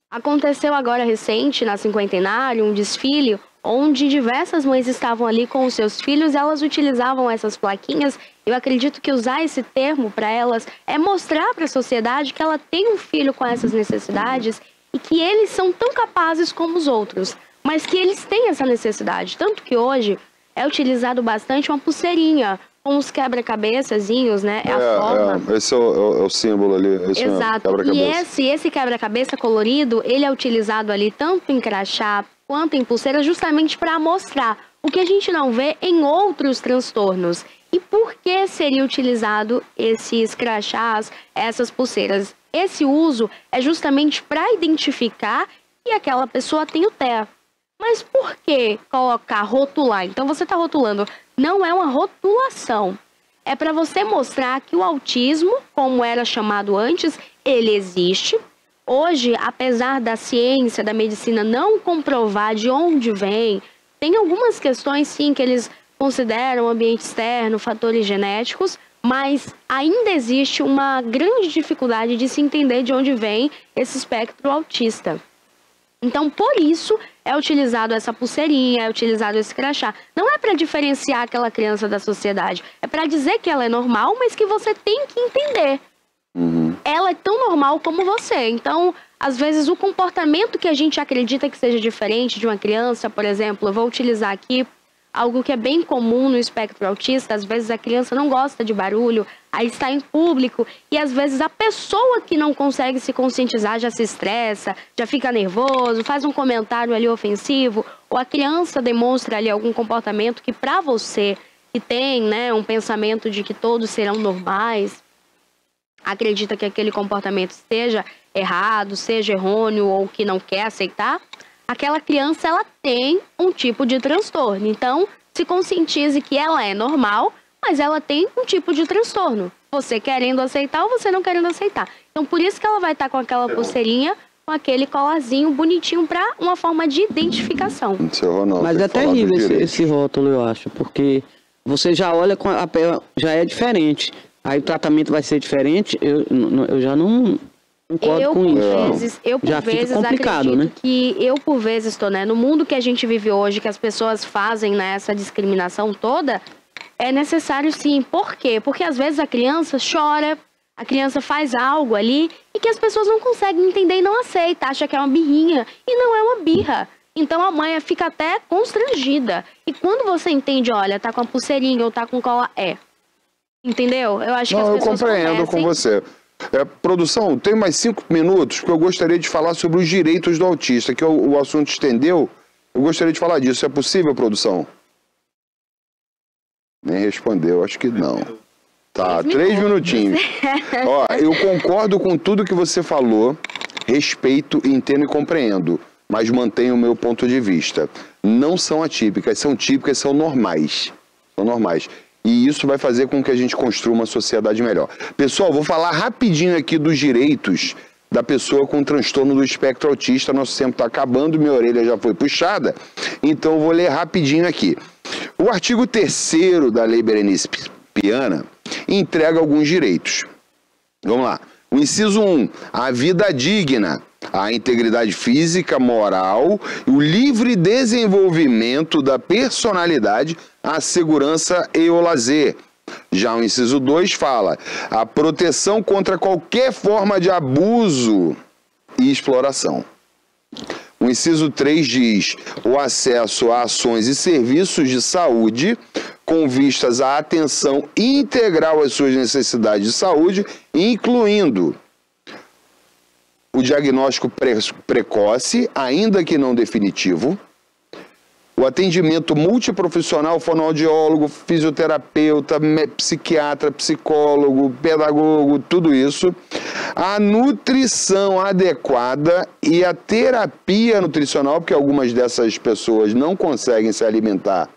aconteceu agora recente, na cinquentenário, um desfile onde diversas mães estavam ali com os seus filhos e elas utilizavam essas plaquinhas. Eu acredito que usar esse termo para elas é mostrar para a sociedade que ela tem um filho com essas necessidades e que eles são tão capazes como os outros, mas que eles têm essa necessidade. Tanto que hoje é utilizado bastante uma pulseirinha com os quebra-cabeçazinhos, né? É a forma. Esse é o símbolo ali. Exato. E esse quebra-cabeça colorido, ele é utilizado ali tanto em crachá quanto em pulseira, justamente para mostrar o que a gente não vê em outros transtornos. E por que seria utilizado esses crachás, essas pulseiras? Esse uso é justamente para identificar que aquela pessoa tem o TEA. Mas por que colocar, rotular? Então você está rotulando. Não é uma rotulação. É para você mostrar que o autismo, como era chamado antes, ele existe. Hoje, apesar da ciência, da medicina não comprovar de onde vem, tem algumas questões sim que eles consideram ambiente externo, fatores genéticos, mas ainda existe uma grande dificuldade de se entender de onde vem esse espectro autista. Então, por isso, é utilizado essa pulseirinha, é utilizado esse crachá. Não é para diferenciar aquela criança da sociedade, é para dizer que ela é normal, mas que você tem que entender. Ela é tão normal como você. Então, às vezes, o comportamento que a gente acredita que seja diferente de uma criança, por exemplo, eu vou utilizar aqui algo que é bem comum no espectro autista. Às vezes a criança não gosta de barulho, aí está em público, e às vezes a pessoa que não consegue se conscientizar já se estressa, já fica nervoso, faz um comentário ali ofensivo, ou a criança demonstra ali algum comportamento que para você, que tem, né, um pensamento de que todos serão normais, acredita que aquele comportamento seja errado, seja errôneo ou que não quer aceitar, aquela criança, ela tem um tipo de transtorno. Então, se conscientize que ela é normal, mas ela tem um tipo de transtorno. Você querendo aceitar ou você não querendo aceitar. Então, por isso que ela vai estar com aquela pulseirinha, com aquele colarzinho bonitinho para uma forma de identificação. Mas é terrível esse rótulo, eu acho, porque você já olha com a pele, já é diferente. Aí o tratamento vai ser diferente, eu já não concordo com isso. Eu, por vezes, complicado, acredito, né? Que eu, por vezes, tô, né, no mundo que a gente vive hoje, que as pessoas fazem, né, essa discriminação toda, é necessário sim. Por quê? Porque às vezes a criança chora, a criança faz algo ali e que as pessoas não conseguem entender e não aceitam, acha que é uma birrinha e não é uma birra. Então a mãe fica até constrangida. E quando você entende, olha, tá com a pulseirinha ou tá com cola, entendeu? Eu acho que as pessoas compreendo com você. Produção, tem mais 5 minutos, porque eu gostaria de falar sobre os direitos do autista, que o assunto estendeu. Eu gostaria de falar disso. É possível, produção? Nem respondeu, acho que não. Tá, 3 minutinhos. Ó, eu concordo com tudo que você falou, respeito, entendo e compreendo, mas mantenho o meu ponto de vista. Não são atípicas, são típicas, são normais. São normais. E isso vai fazer com que a gente construa uma sociedade melhor. Pessoal, vou falar rapidinho aqui dos direitos da pessoa com transtorno do espectro autista. Nosso tempo está acabando, minha orelha já foi puxada, então eu vou ler rapidinho aqui. O artigo 3º da Lei Berenice Piana entrega alguns direitos. Vamos lá. O inciso 1, a vida digna, a integridade física, moral, o livre desenvolvimento da personalidade, a segurança e o lazer. Já o inciso 2 fala a proteção contra qualquer forma de abuso e exploração. O inciso 3 diz o acesso a ações e serviços de saúde com vistas à atenção integral às suas necessidades de saúde, incluindo o diagnóstico precoce, ainda que não definitivo, o atendimento multiprofissional, fonoaudiólogo, fisioterapeuta, psiquiatra, psicólogo, pedagogo, tudo isso, a nutrição adequada e a terapia nutricional, porque algumas dessas pessoas não conseguem se alimentar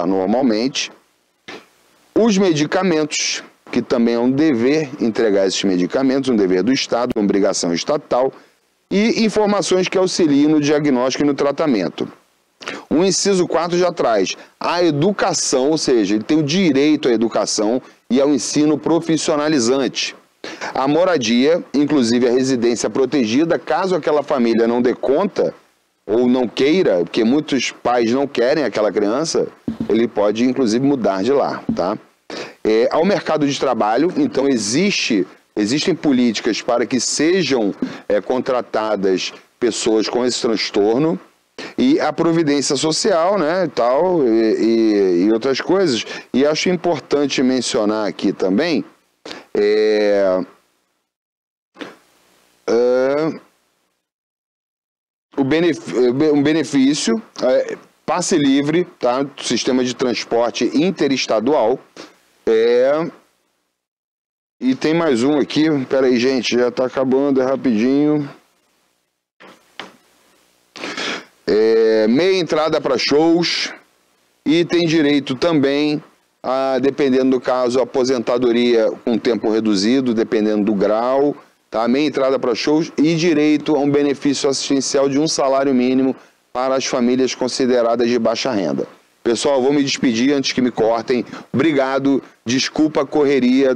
normalmente, os medicamentos, que também é um dever entregar esses medicamentos, um dever do Estado, uma obrigação estatal, e informações que auxiliem no diagnóstico e no tratamento. O inciso 4 já traz a educação, ou seja, ele tem o direito à educação e ao ensino profissionalizante. A moradia, inclusive a residência protegida, caso aquela família não dê conta ou não queira, porque muitos pais não querem aquela criança, ele pode inclusive mudar de lá, tá? Ao mercado de trabalho, então existem políticas para que sejam contratadas pessoas com esse transtorno, e a providência social, né, tal, e outras coisas. E acho importante mencionar aqui também um benefício, passe livre, tá, do sistema de transporte interestadual. E tem mais um aqui, peraí gente, já está acabando, é rapidinho. Meia entrada para shows, e tem direito também a, dependendo do caso, aposentadoria com tempo reduzido, dependendo do grau, tá? Meia entrada para shows e direito a um benefício assistencial de um salário mínimo para as famílias consideradas de baixa renda. Pessoal, vou me despedir antes que me cortem. Obrigado, desculpa a correria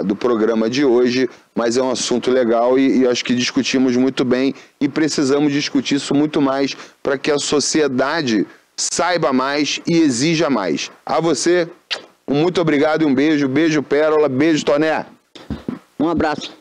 do programa de hoje, mas é um assunto legal e acho que discutimos muito bem e precisamos discutir isso muito mais para que a sociedade saiba mais e exija mais. A você, um muito obrigado e um beijo. Beijo, Pérola. Beijo, Toné. Um abraço.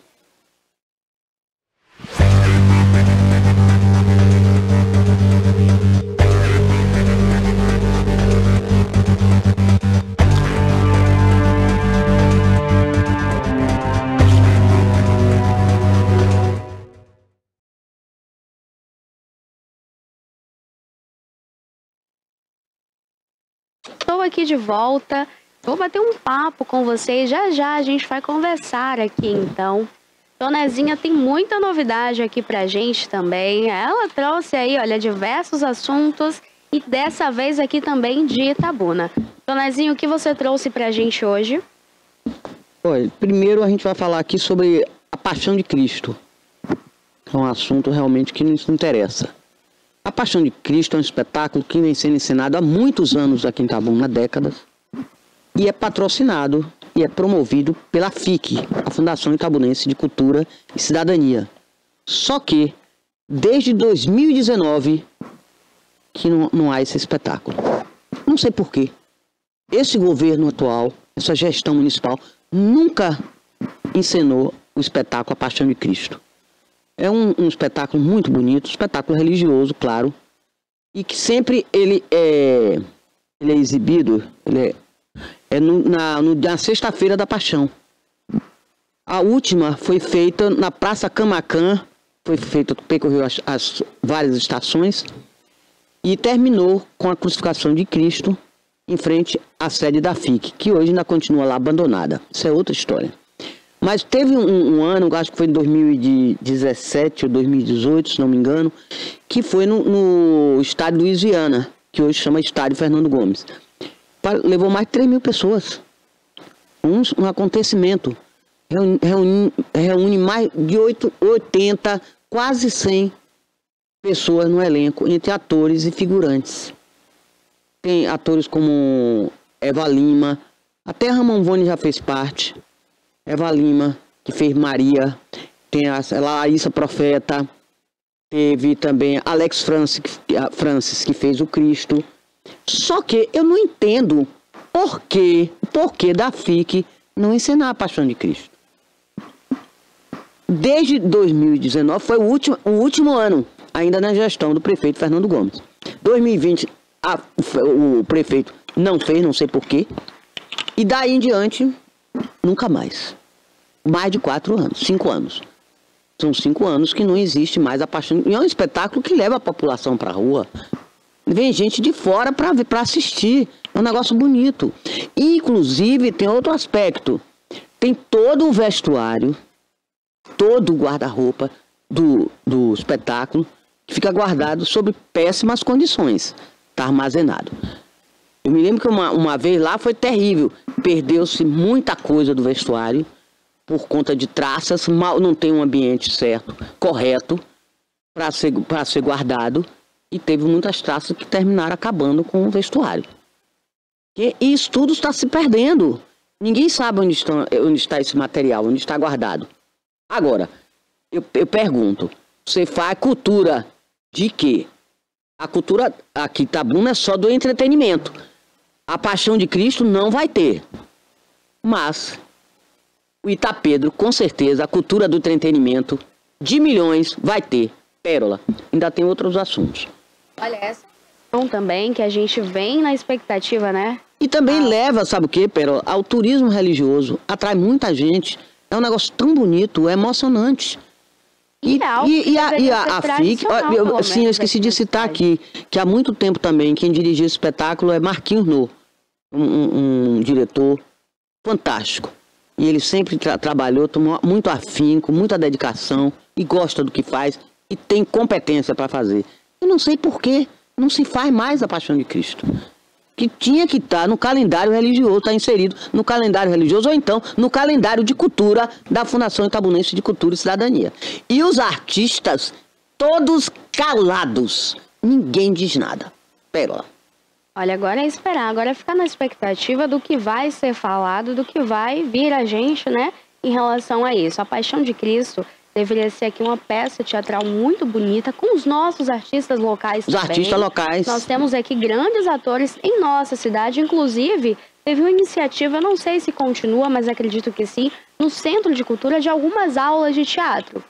aqui de volta. Vou bater um papo com vocês. Já já a gente vai conversar aqui, então. Donezinha tem muita novidade aqui pra gente também. Ela trouxe aí, olha, diversos assuntos e dessa vez aqui também de Itabuna. Donezinho, o que você trouxe pra gente hoje? Olha, primeiro a gente vai falar aqui sobre a Paixão de Cristo. É um assunto realmente que nos interessa. A Paixão de Cristo é um espetáculo que vem sendo encenado há muitos anos aqui em Itabuna, décadas, e é patrocinado e é promovido pela FIC, a Fundação Itabunense de Cultura e Cidadania. Só que, desde 2019, que não há esse espetáculo. Não sei por quê. Esse governo atual, essa gestão municipal, nunca encenou o espetáculo A Paixão de Cristo. É um espetáculo muito bonito, espetáculo religioso, claro, e que sempre ele é exibido, na sexta-feira da Paixão. A última foi feita na Praça Camacan, percorreu as várias estações e terminou com a crucificação de Cristo em frente à sede da FIC, que hoje ainda continua lá abandonada. Isso é outra história. Mas teve um ano, acho que foi em 2017 ou 2018, se não me engano, que foi no estádio Luiz Viana, que hoje chama Estádio Fernando Gomes. Levou mais de 3 mil pessoas. Um acontecimento. Reúne mais de 80, quase 100 pessoas no elenco, entre atores e figurantes. Tem atores como Eva Lima, até Ramon Vone já fez parte. Eva Lima, que fez Maria, tem a Larissa Profeta, teve também Alex Francis, que fez o Cristo. Só que eu não entendo por que da FIC não encenar a Paixão de Cristo. Desde 2019, foi o último ano, ainda na gestão do prefeito Fernando Gomes. 2020, o prefeito não fez, não sei por quê. E daí em diante, nunca mais. Mais de 4 anos, 5 anos. São 5 anos que não existe mais a Paixão. E é um espetáculo que leva a população para a rua. Vem gente de fora para assistir. É um negócio bonito. E, inclusive, tem outro aspecto. Tem todo o vestuário, todo o guarda-roupa do espetáculo, que fica guardado sob péssimas condições. Está armazenado. Eu me lembro que uma vez lá foi terrível. Perdeu-se muita coisa do vestuário por conta de traças, não tem um ambiente certo, correto, para ser guardado. E teve muitas traças que terminaram acabando com o vestuário. E isso tudo está se perdendo. Ninguém sabe onde está esse material, onde está guardado. Agora, eu pergunto, você faz cultura de quê? A cultura aqui em Itabuna é só do entretenimento. A Paixão de Cristo não vai ter. Mas o Itapedro, com certeza, a cultura do entretenimento de milhões vai ter. Pérola, ainda tem outros assuntos. Olha, essa questão também que a gente vem na expectativa, né? E também leva, sabe o quê, Pérola? Ao turismo religioso. Atrai muita gente. É um negócio tão bonito, é emocionante. E a FIC, sim, eu esqueci de citar aqui, que há muito tempo também, quem dirigiu esse espetáculo é Marquinhos No, um diretor fantástico. E ele sempre trabalhou, tomou muito afinco, muita dedicação, e gosta do que faz, e tem competência para fazer. Eu não sei por que não se faz mais a Paixão de Cristo. Que tinha que estar no calendário religioso, está inserido no calendário religioso, ou então no calendário de cultura da Fundação Itabunense de Cultura e Cidadania. E os artistas, todos calados. Ninguém diz nada. Pérola. Olha, agora é esperar, agora é ficar na expectativa do que vai ser falado, do que vai vir a gente, né, em relação a isso. A Paixão de Cristo deveria ser aqui uma peça teatral muito bonita, com os nossos artistas locais também. Os artistas locais. Nós temos aqui grandes atores em nossa cidade, inclusive teve uma iniciativa, não sei se continua, mas acredito que sim, no Centro de Cultura de algumas aulas de teatro.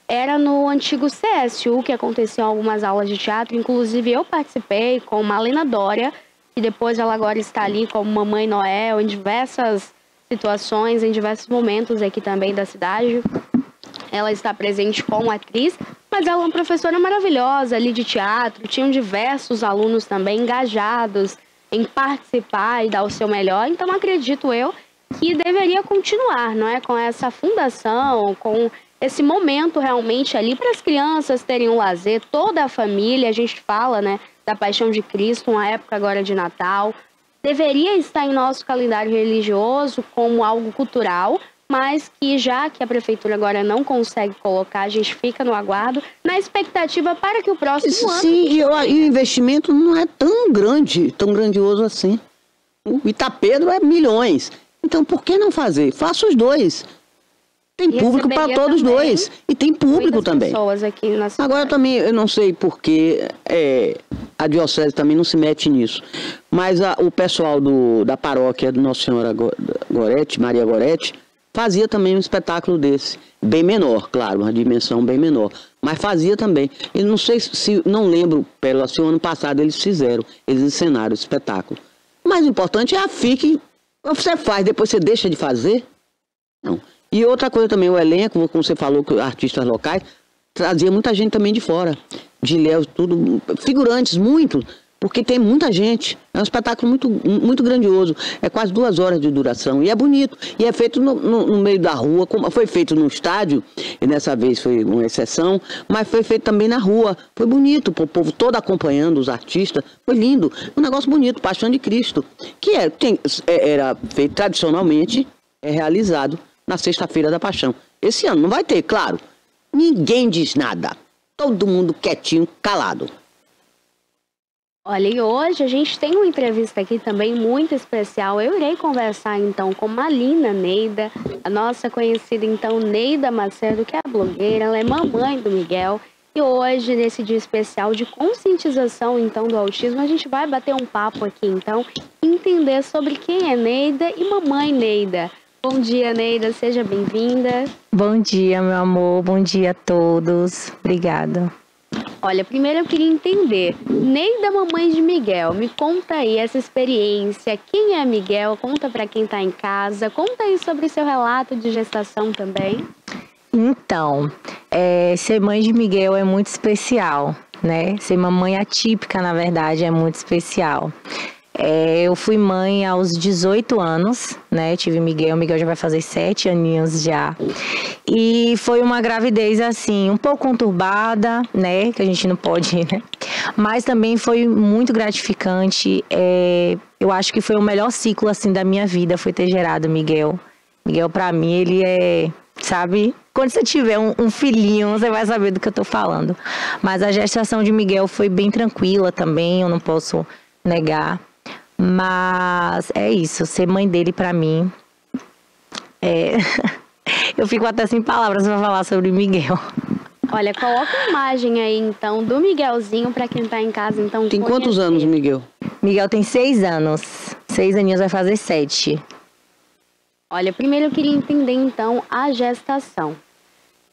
Era no antigo CSU que aconteciam algumas aulas de teatro, inclusive eu participei com Malena Dória, e depois ela agora está ali como Mamãe Noel, em diversas situações, em diversos momentos aqui também da cidade. Ela está presente como atriz, mas ela é uma professora maravilhosa ali de teatro. Tinham diversos alunos também engajados em participar e dar o seu melhor. Então, acredito eu que deveria continuar, não é? Com essa fundação, com esse momento realmente ali para as crianças terem um lazer, toda a família. A gente fala, né, da Paixão de Cristo, uma época agora de Natal. Deveria estar em nosso calendário religioso como algo cultural, mas que já que a prefeitura agora não consegue colocar, a gente fica no aguardo, na expectativa para que o próximo ano... Sim, e o investimento não é tão grande, tão grandioso assim. O Itapedro é milhões. Então, por que não fazer? Faça os dois. Tem público para todos os dois. E tem público também. Pessoas aqui na cidade. Agora também, eu não sei porque a diocese também não se mete nisso. Mas o pessoal da paróquia do Nossa Senhora Gorete, Maria Gorete, fazia também um espetáculo desse. Bem menor, claro, uma dimensão bem menor. Mas fazia também. Eu não sei se, não lembro, Pérola, se o ano passado eles fizeram, eles encenaram o espetáculo. Mas o importante é a FIC. Você faz, depois você deixa de fazer? Não. E outra coisa também, o elenco, como você falou, que artistas locais, trazia muita gente também de fora. De Léo, tudo, figurantes, muito, porque tem muita gente. É um espetáculo muito, muito grandioso. É quase 2 horas de duração. E é bonito. E é feito no meio da rua, como foi feito no estádio, e dessa vez foi uma exceção, mas foi feito também na rua. Foi bonito, o povo todo acompanhando os artistas. Foi lindo. Um negócio bonito, Paixão de Cristo. Que era feito tradicionalmente, realizado na Sexta-feira da Paixão. Esse ano não vai ter, claro. Ninguém diz nada. Todo mundo quietinho, calado. Olha, e hoje a gente tem uma entrevista aqui também muito especial. Eu irei conversar então com Malina Neida, a nossa conhecida então Neida Macedo, que é a blogueira, ela é mamãe do Miguel. E hoje, nesse dia especial de conscientização então do autismo, a gente vai bater um papo aqui então, entender sobre quem é Neida e mamãe Neida. Bom dia, Neida, seja bem-vinda. Bom dia, meu amor, bom dia a todos. Obrigada. Olha, primeiro eu queria entender, Neida, mamãe de Miguel, me conta aí essa experiência, quem é Miguel, conta pra quem tá em casa, conta aí sobre seu relato de gestação também. Então, ser mãe de Miguel é muito especial, né? Ser mamãe atípica, na verdade, é muito especial. Eu fui mãe aos 18 anos, né? Tive Miguel já vai fazer 7 aninhos já. E foi uma gravidez, assim, um pouco conturbada, né? Que a gente não pode, né? Mas também foi muito gratificante. Eu acho que foi o melhor ciclo, assim, da minha vida, foi ter gerado Miguel. Miguel, pra mim, ele sabe... Quando você tiver um filhinho, você vai saber do que eu tô falando. Mas a gestação de Miguel foi bem tranquila também, eu não posso negar. Mas é isso, ser mãe dele pra mim eu fico até sem palavras pra falar sobre Miguel. Olha, coloca a imagem aí então do Miguelzinho pra quem tá em casa então. Tem quantos anos, Miguel? Miguel tem 6 anos, 6 aninhos, vai fazer 7. Olha, primeiro eu queria entender então a gestação.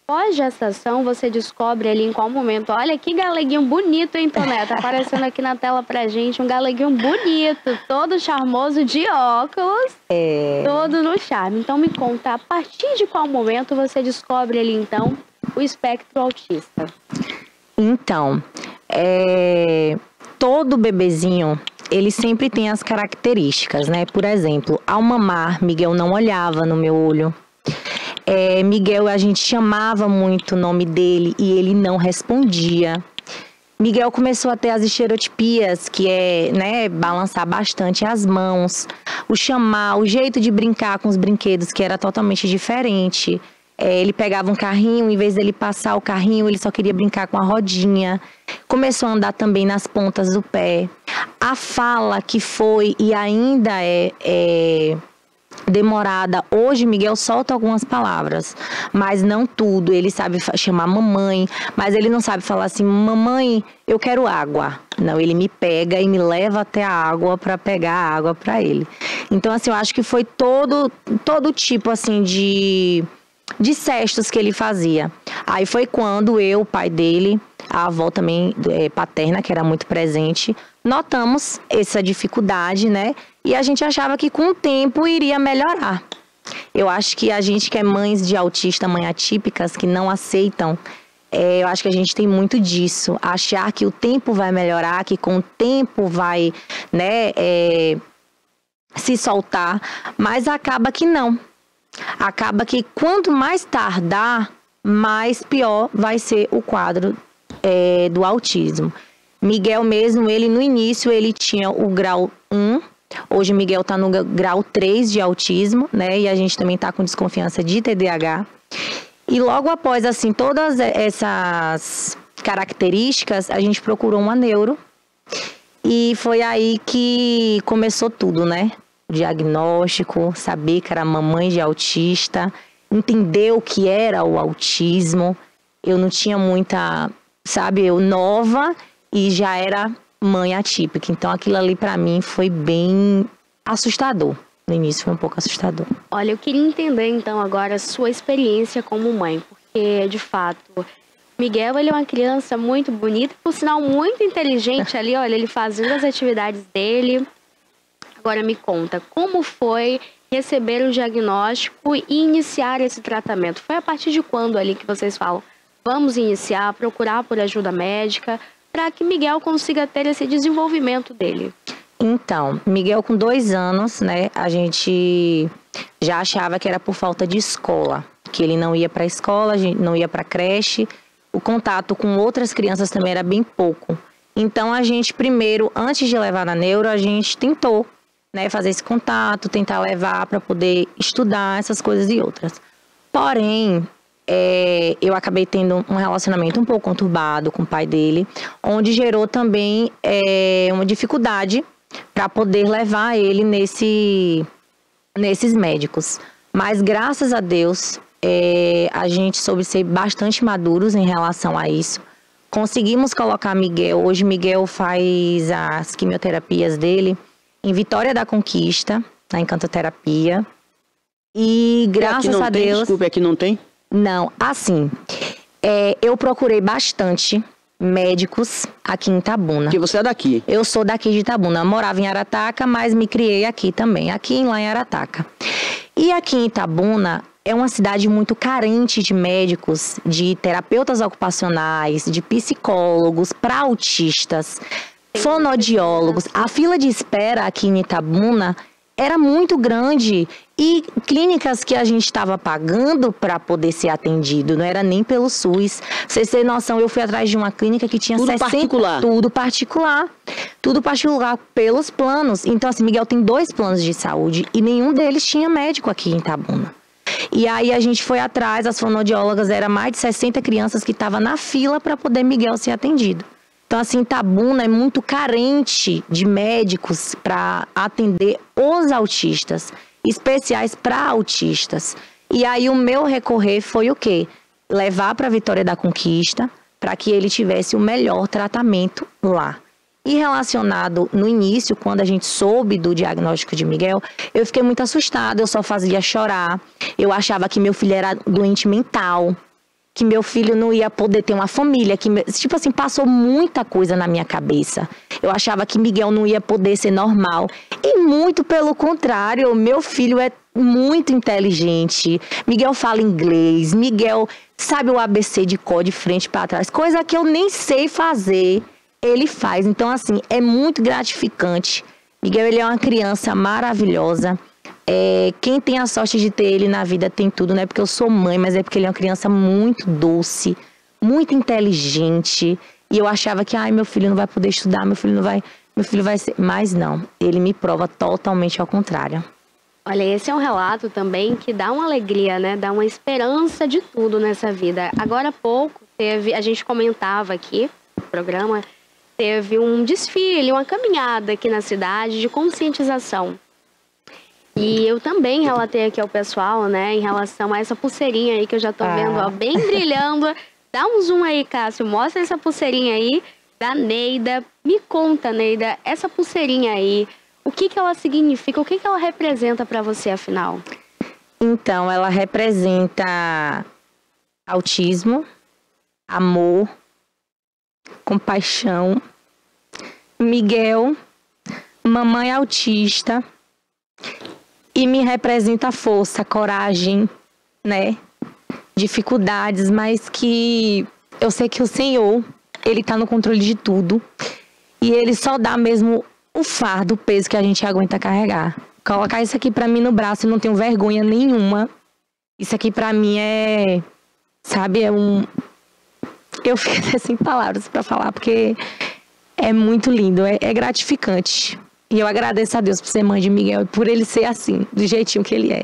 Pós-gestação, você descobre ali em qual momento. Olha que galeguinho bonito, hein, Toné? Tá aparecendo aqui na tela pra gente um galeguinho bonito, todo charmoso, de óculos, todo no charme. Então me conta, a partir de qual momento você descobre ali então o espectro autista? Então, todo bebezinho, ele sempre tem as características, né? Por exemplo, ao mamar, Miguel não olhava no meu olho. Miguel, a gente chamava muito o nome dele e ele não respondia. Miguel começou a ter as estereotipias, que né, balançar bastante as mãos, o chamar, o jeito de brincar com os brinquedos, que era totalmente diferente. Ele pegava um carrinho, em vez dele passar o carrinho, ele só queria brincar com a rodinha. Começou a andar também nas pontas do pé. A fala que foi e ainda demorada. Hoje, Miguel solta algumas palavras, mas não tudo. Ele sabe chamar mamãe, mas ele não sabe falar assim, mamãe, eu quero água. Não, ele me pega e me leva até a água para pegar a água para ele. Então, assim, eu acho que foi todo tipo, assim, de gestos que ele fazia. Aí foi quando eu, o pai dele, a avó também paterna, que era muito presente, notamos essa dificuldade, né? E a gente achava que com o tempo iria melhorar. Eu acho que a gente que é mães de autista, mães atípicas, que não aceitam eu acho que a gente tem muito disso. Achar que o tempo vai melhorar, que com o tempo vai, né, se soltar. Mas acaba que não. Acaba que quanto mais tardar, mais pior vai ser o quadro do autismo. Miguel mesmo, ele no início, ele tinha o grau 1. Hoje Miguel está no grau 3 de autismo, né? E a gente também está com desconfiança de TDAH. E logo após, assim, todas essas características, a gente procurou uma neuro. E foi aí que começou tudo, né? O diagnóstico, saber que era mamãe de autista, entender o que era o autismo. Eu não tinha muita, sabe, eu nova e já era mãe atípica. Então aquilo ali pra mim foi bem assustador. No início foi um pouco assustador. Olha, eu queria entender então agora a sua experiência como mãe, porque de fato, Miguel, ele é uma criança muito bonita, por sinal muito inteligente ali, olha, ele fazendo as atividades dele. Agora me conta, como foi receber o diagnóstico e iniciar esse tratamento? Foi a partir de quando ali que vocês falam, vamos iniciar, procurar por ajuda médica, para que Miguel consiga ter esse desenvolvimento dele? Então, Miguel com 2 anos, né, a gente já achava que era por falta de escola, que ele não ia para a escola, não ia para a creche, o contato com outras crianças também era bem pouco. Então, a gente primeiro, antes de levar na neuro, a gente tentou, né, fazer esse contato, tentar levar para poder estudar essas coisas e outras. Porém, eu acabei tendo um relacionamento um pouco conturbado com o pai dele, onde gerou também uma dificuldade para poder levar ele nesses médicos. Mas graças a Deus, a gente soube ser bastante maduros em relação a isso. Conseguimos colocar Miguel, hoje Miguel faz as quimioterapias dele em Vitória da Conquista, na Encantoterapia. E graças a Deus... Desculpa, aqui não tem? Não, assim, eu procurei bastante médicos aqui em Itabuna. Porque você é daqui. Eu sou daqui de Itabuna, eu morava em Arataca, mas me criei aqui também, lá em Arataca. E aqui em Itabuna é uma cidade muito carente de médicos, de terapeutas ocupacionais, de psicólogos para autistas, fonoaudiólogos. A fila de espera aqui em Itabuna era muito grande e clínicas que a gente estava pagando para poder ser atendido, não era nem pelo SUS. Vocês terem noção, eu fui atrás de uma clínica que tinha tudo 60... particular. Tudo particular pelos planos. Então, assim, Miguel tem 2 planos de saúde e nenhum deles tinha médico aqui em Itabuna. E aí a gente foi atrás, as fonoaudiólogas, era mais de 60 crianças que estavam na fila para poder Miguel ser atendido. Então, assim, Itabuna é muito carente de médicos para atender os autistas, especiais para autistas. E aí o meu recorrer foi o quê? Levar para Vitória da Conquista para que ele tivesse o melhor tratamento lá. E relacionado no início, quando a gente soube do diagnóstico de Miguel, eu fiquei muito assustada, eu só fazia chorar. Eu achava que meu filho era doente mental, que meu filho não ia poder ter uma família, que, tipo assim, passou muita coisa na minha cabeça. Eu achava que Miguel não ia poder ser normal. E muito pelo contrário, meu filho é muito inteligente. Miguel fala inglês, Miguel sabe o ABC de cor de frente para trás, coisa que eu nem sei fazer, ele faz. Então, assim, é muito gratificante. Miguel, ele é uma criança maravilhosa. Quem tem a sorte de ter ele na vida tem tudo, não é porque eu sou mãe, mas é porque ele é uma criança muito doce, muito inteligente. E eu achava que, meu filho não vai poder estudar, meu filho vai ser... Mas não, ele me prova totalmente ao contrário. Olha, esse é um relato também que dá uma alegria, né? Dá uma esperança de tudo nessa vida. Agora há pouco, a gente comentava aqui no programa, teve um desfile, uma caminhada aqui na cidade de conscientização. E eu também relatei aqui ao pessoal, né, em relação a essa pulseirinha aí que eu já tô vendo, ó, bem brilhando. Dá um zoom aí, Cássio, mostra essa pulseirinha aí da Neida. Me conta, Neida, essa pulseirinha aí, o que ela significa, o que ela representa para você, afinal? Então, ela representa autismo, amor, compaixão, Miguel, mamãe autista, e me representa força, coragem, né? Dificuldades, mas que eu sei que o Senhor, Ele tá no controle de tudo. E Ele só dá mesmo o fardo, o peso que a gente aguenta carregar. Colocar isso aqui pra mim no braço, eu não tenho vergonha nenhuma. Isso aqui pra mim é, sabe, eu fico até sem palavras pra falar, porque é muito lindo, é gratificante. E eu agradeço a Deus por ser mãe de Miguel e por ele ser assim, do jeitinho que ele é.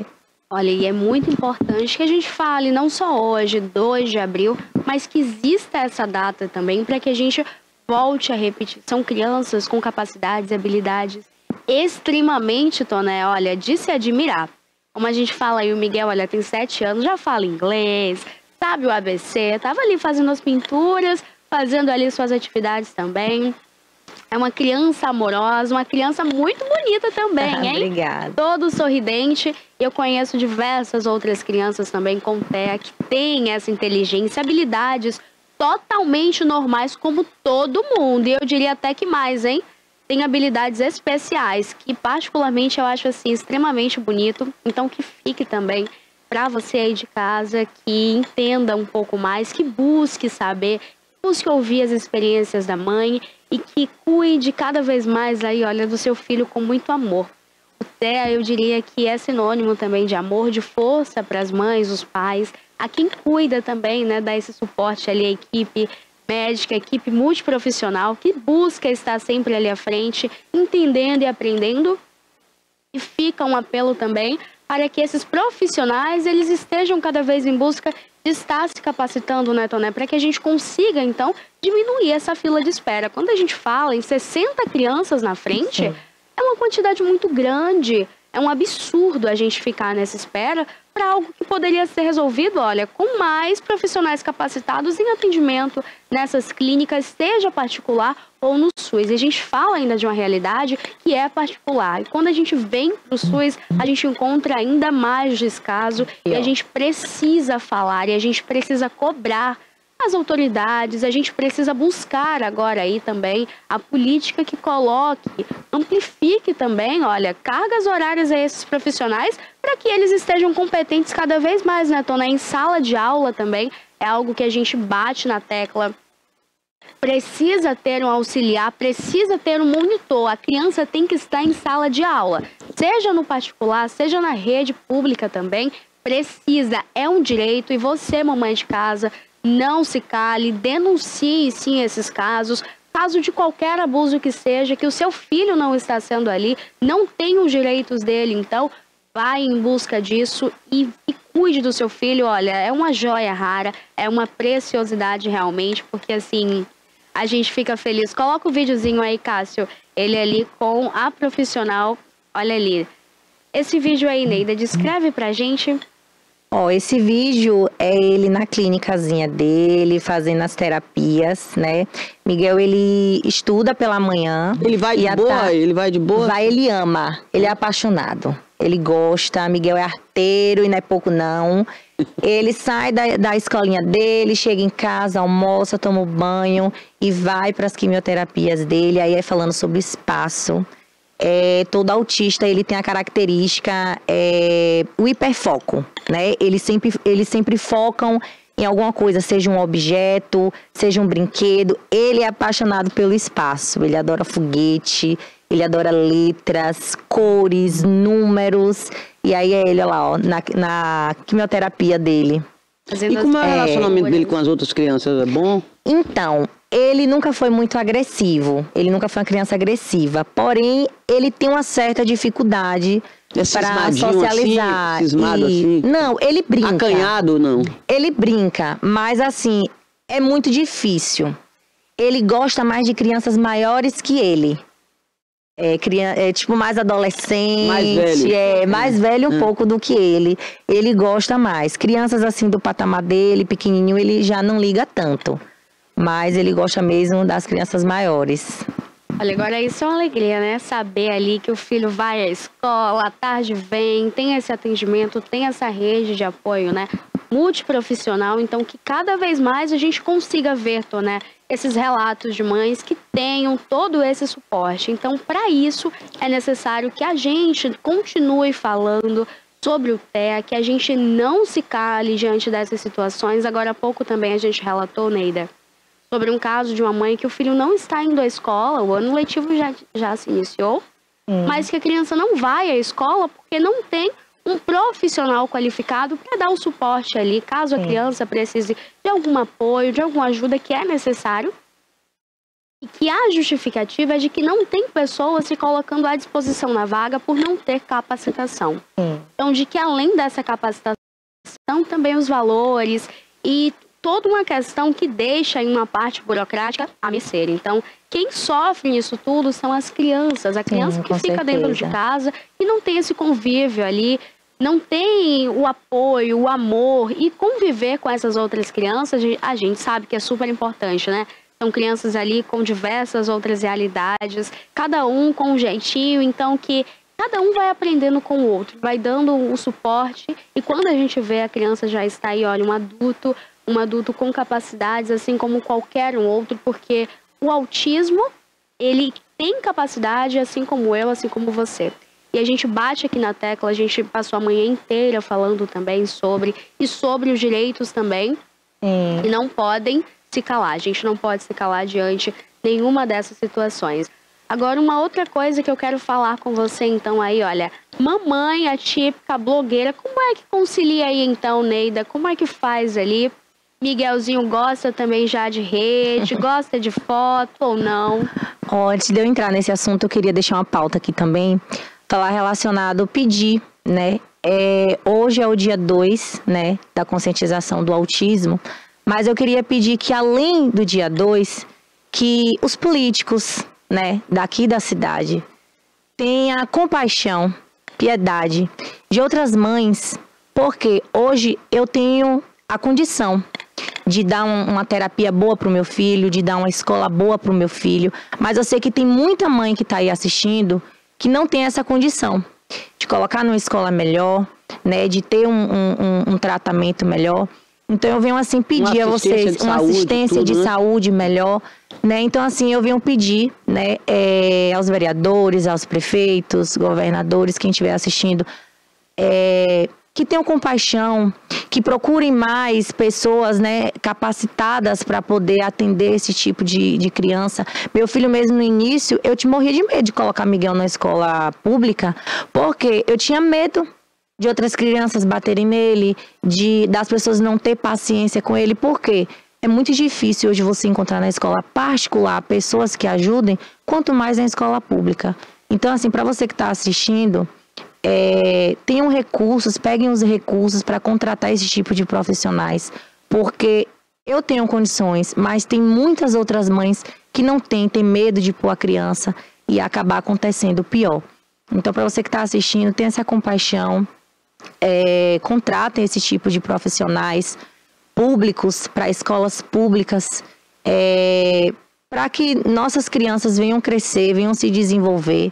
Olha, e é muito importante que a gente fale, não só hoje, 2 de abril, mas que exista essa data também para que a gente volte a repetir. São crianças com capacidades e habilidades extremamente, Toné, olha, de se admirar. Como a gente fala aí, o Miguel, olha, tem 7 anos, já fala inglês, sabe o ABC, tava ali fazendo as pinturas, fazendo ali suas atividades também. É uma criança amorosa, uma criança muito bonita também, hein? Obrigada. Todo sorridente. Eu conheço diversas outras crianças também com TEA que têm essa inteligência, habilidades totalmente normais como todo mundo. E eu diria até que mais, hein? Tem habilidades especiais que particularmente eu acho assim extremamente bonito. Então que fique também para você aí de casa, que entenda um pouco mais, que busque saber, busque ouvir as experiências da mãe e que cuide cada vez mais aí, olha, do seu filho com muito amor. O TEA, eu diria que é sinônimo também de amor, de força para as mães, os pais, a quem cuida também, né, dá esse suporte ali à equipe médica, equipe multiprofissional, que busca estar sempre ali à frente, entendendo e aprendendo. E fica um apelo também para que esses profissionais, eles estejam cada vez em busca de estar se capacitando, né, Toné? Para que a gente consiga, então, diminuir essa fila de espera. Quando a gente fala em 60 crianças na frente, sim, é uma quantidade muito grande. É um absurdo a gente ficar nessa espera para algo que poderia ser resolvido, olha, com mais profissionais capacitados em atendimento nessas clínicas, seja particular ou no SUS. E a gente fala ainda de uma realidade que é particular. E quando a gente vem para o SUS, a gente encontra ainda mais descaso e a gente precisa falar e a gente precisa cobrar as autoridades, a gente precisa buscar agora aí também a política que coloque, amplifique também, olha, cargas horárias a esses profissionais para que eles estejam competentes cada vez mais, né, Tona? Em sala de aula também é algo que a gente bate na tecla. Precisa ter um auxiliar, precisa ter um monitor. A criança tem que estar em sala de aula, seja no particular, seja na rede pública também. Precisa, é um direito. E você, mamãe de casa, não se cale, denuncie sim esses casos. Caso de qualquer abuso que seja, que o seu filho não está sendo ali, não tem os direitos dele, então vai em busca disso e cuide do seu filho. Olha, é uma joia rara, é uma preciosidade realmente, porque assim, a gente fica feliz. Coloca o videozinho aí, Cássio, ele ali com a profissional, olha ali. Esse vídeo aí, Neida, descreve pra gente. Ó, esse vídeo é ele na clínicazinha dele, fazendo as terapias, né? Miguel, ele estuda pela manhã. Ele vai de boa? Ele vai de boa? Vai, ele ama. Ele é apaixonado. Ele gosta. Miguel é arteiro e não é pouco, não. Ele sai da escolinha dele, chega em casa, almoça, toma um banho e vai para as quimioterapias dele. Aí é falando sobre espaço. Todo autista, ele tem a característica, o hiperfoco, né? Eles sempre focam em alguma coisa, seja um objeto, seja um brinquedo. Ele é apaixonado pelo espaço, ele adora foguete, ele adora letras, cores, números. E aí é ele, olha lá, ó, na quimioterapia dele. E como é o relacionamento dele com as outras crianças? É bom? Então, ele nunca foi muito agressivo. Ele nunca foi uma criança agressiva. Porém, ele tem uma certa dificuldade para socializar. Assim, cismado assim? Não, ele brinca. Acanhado, não? Ele brinca, mas assim, é muito difícil. Ele gosta mais de crianças maiores que ele. Tipo mais adolescente, mais velho, mais velho um pouco do que ele. Ele gosta mais. Crianças assim do patamar dele, pequenininho, ele já não liga tanto. Mas ele gosta mesmo das crianças maiores. Olha, agora isso é uma alegria, né? Saber ali que o filho vai à escola, à tarde vem, tem esse atendimento, tem essa rede de apoio, né? Multiprofissional, então que cada vez mais a gente consiga ver, né? Esses relatos de mães que tenham todo esse suporte. Então, para isso, é necessário que a gente continue falando sobre o TEA, que a gente não se cale diante dessas situações. Agora há pouco também a gente relatou, Neida, sobre um caso de uma mãe que o filho não está indo à escola, o ano letivo já se iniciou, mas que a criança não vai à escola porque não tem um profissional qualificado para dar o suporte ali, caso a criança precise de algum apoio, de alguma ajuda que é necessário. E que a justificativa é de que não tem pessoas se colocando à disposição na vaga por não ter capacitação. Então, de que além dessa capacitação, também os valores e toda uma questão que deixa em uma parte burocrática a mercê. Então, quem sofre nisso tudo são as crianças. A criança que fica dentro de casa e não tem esse convívio ali, não tem o apoio, o amor e conviver com essas outras crianças, a gente sabe que é super importante, né? São crianças ali com diversas outras realidades, cada um com um jeitinho, então que cada um vai aprendendo com o outro, vai dando o suporte. E quando a gente vê a criança já está aí, olha, um adulto com capacidades, assim como qualquer um outro, porque o autismo, ele tem capacidade, assim como eu, assim como você. E a gente bate aqui na tecla, a gente passou a manhã inteira falando também sobre os direitos também, e não podem se calar. A gente não pode se calar diante nenhuma dessas situações. Agora, uma outra coisa que eu quero falar com você, então, aí, olha, mamãe atípica, blogueira, como é que concilia aí, então, Neida? Como é que faz ali? Miguelzinho gosta também já de rede, gosta de foto ou não? Antes de eu entrar nesse assunto, eu queria deixar uma pauta aqui também, falar relacionado ao pedir, né? Hoje é o dia 2, né, da conscientização do autismo, mas eu queria pedir que, além do dia 2, que os políticos, né, daqui da cidade, tenha compaixão, piedade de outras mães, porque hoje eu tenho a condição de dar uma terapia boa para o meu filho, de dar uma escola boa para o meu filho, mas eu sei que tem muita mãe que está aí assistindo que não tem essa condição de colocar numa escola melhor, né, de ter um tratamento melhor. Então eu venho assim pedir a vocês uma assistência de saúde melhor, né? Então assim eu venho pedir, né, aos vereadores, aos prefeitos, governadores, quem estiver assistindo, que tenham compaixão, que procurem mais pessoas, né, capacitadas para poder atender esse tipo de criança. Meu filho mesmo no início, eu morria de medo de colocar Miguel na escola pública, porque eu tinha medo de outras crianças baterem nele, das pessoas não ter paciência com ele, porque é muito difícil hoje você encontrar na escola particular pessoas que ajudem, quanto mais na escola pública. Então, assim, para você que está assistindo, tenham recursos, peguem os recursos para contratar esse tipo de profissionais, porque eu tenho condições, mas tem muitas outras mães que não têm medo de pôr a criança e acabar acontecendo o pior. Então, para você que está assistindo, tenha essa compaixão, contratem esse tipo de profissionais públicos para escolas públicas, para que nossas crianças venham crescer, venham se desenvolver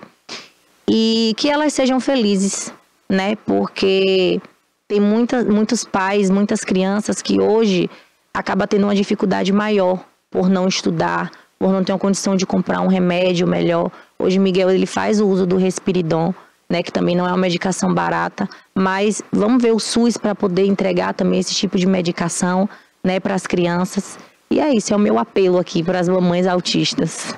e que elas sejam felizes, né? Porque tem muitos pais, muitas crianças que hoje acabam tendo uma dificuldade maior por não estudar, por não ter uma condição de comprar um remédio melhor. Hoje Miguel ele faz o uso do Respiridon, né, que também não é uma medicação barata, mas vamos ver o SUS para poder entregar também esse tipo de medicação, né, para as crianças. E é isso, é o meu apelo aqui para as mamães autistas.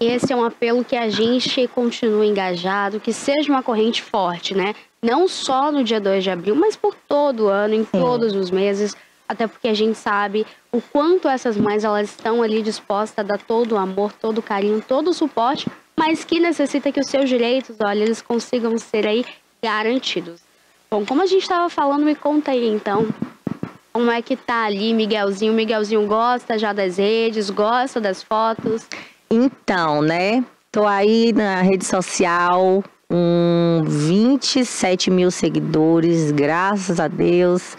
Esse é um apelo que a gente continua engajado, que seja uma corrente forte, né? Não só no dia 2 de abril, mas por todo o ano, em todos os meses, até porque a gente sabe o quanto essas mães elas estão ali dispostas a dar todo o amor, todo o carinho, todo o suporte, mas que necessita que os seus direitos, olha, eles consigam ser aí garantidos. Bom, como a gente estava falando, me conta aí então, como é que tá ali Miguelzinho? O Miguelzinho gosta já das redes, gosta das fotos? Então, né, tô aí na rede social, 27 mil seguidores, graças a Deus,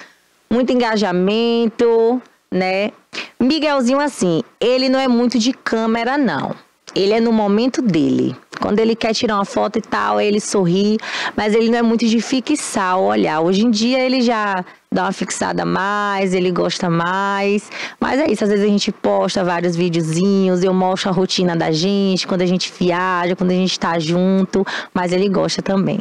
muito engajamento, né. Miguelzinho, assim, ele não é muito de câmera, não. Ele é no momento dele. Quando ele quer tirar uma foto e tal, ele sorri, mas ele não é muito de fixar, olhar. Hoje em dia ele já dá uma fixada mais, ele gosta mais. Mas é isso, às vezes a gente posta vários videozinhos, eu mostro a rotina da gente, quando a gente viaja, quando a gente tá junto, mas ele gosta também.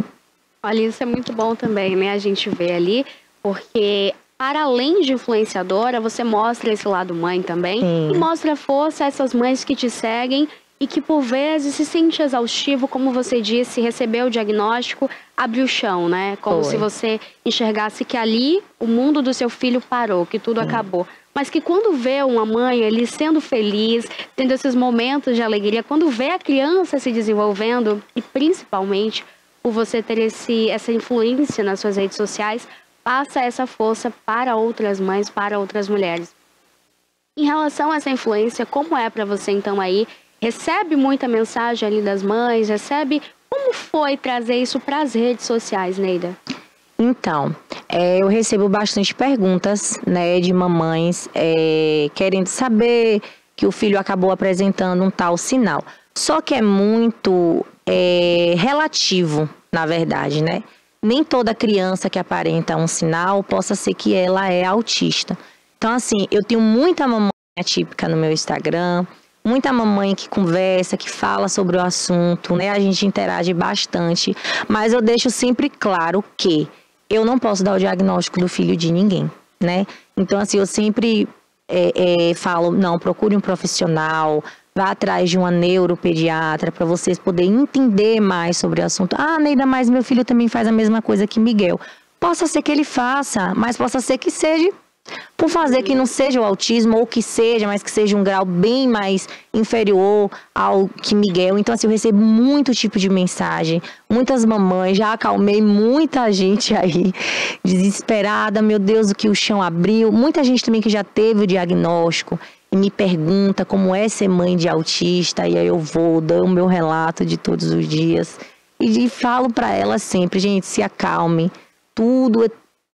Olha, isso é muito bom também, né? A gente vê ali, porque para além de influenciadora, você mostra esse lado mãe também. Sim. E mostra força a essas mães que te seguem e que por vezes se sente exaustivo, como você disse, recebeu o diagnóstico, abriu o chão, né? Como se você enxergasse que ali o mundo do seu filho parou, que tudo acabou. Mas que quando vê uma mãe ali sendo feliz, tendo esses momentos de alegria, quando vê a criança se desenvolvendo, e principalmente por você ter essa influência nas suas redes sociais, passa essa força para outras mães, para outras mulheres. Em relação a essa influência, como é para você então aí? Recebe muita mensagem ali das mães? Recebe? Como foi trazer isso para as redes sociais, Neida? Então, eu recebo bastante perguntas, né, de mamães querendo saber que o filho acabou apresentando um tal sinal. Só que é muito relativo, na verdade, né? Nem toda criança que aparenta um sinal possa ser que ela é autista. Então, assim, eu tenho muita mamãe atípica no meu Instagram, muita mamãe que conversa, que fala sobre o assunto, né? A gente interage bastante, mas eu deixo sempre claro que eu não posso dar o diagnóstico do filho de ninguém, né? Então, assim, eu sempre falo, não, procure um profissional, vá atrás de uma neuropediatra para vocês poderem entender mais sobre o assunto. Ah, Neida, mas meu filho também faz a mesma coisa que Miguel. Possa ser que ele faça, mas possa ser que seja por fazer que não seja o autismo, ou que seja, mas que seja um grau bem mais inferior ao que Miguel. Então, assim, eu recebo muito tipo de mensagem, muitas mamães, já acalmei muita gente aí, desesperada, meu Deus, o que o chão abriu. Muita gente também que já teve o diagnóstico e me pergunta como é ser mãe de autista, e aí eu vou, dou o meu relato de todos os dias, e falo para ela sempre, gente, se acalme, tudo,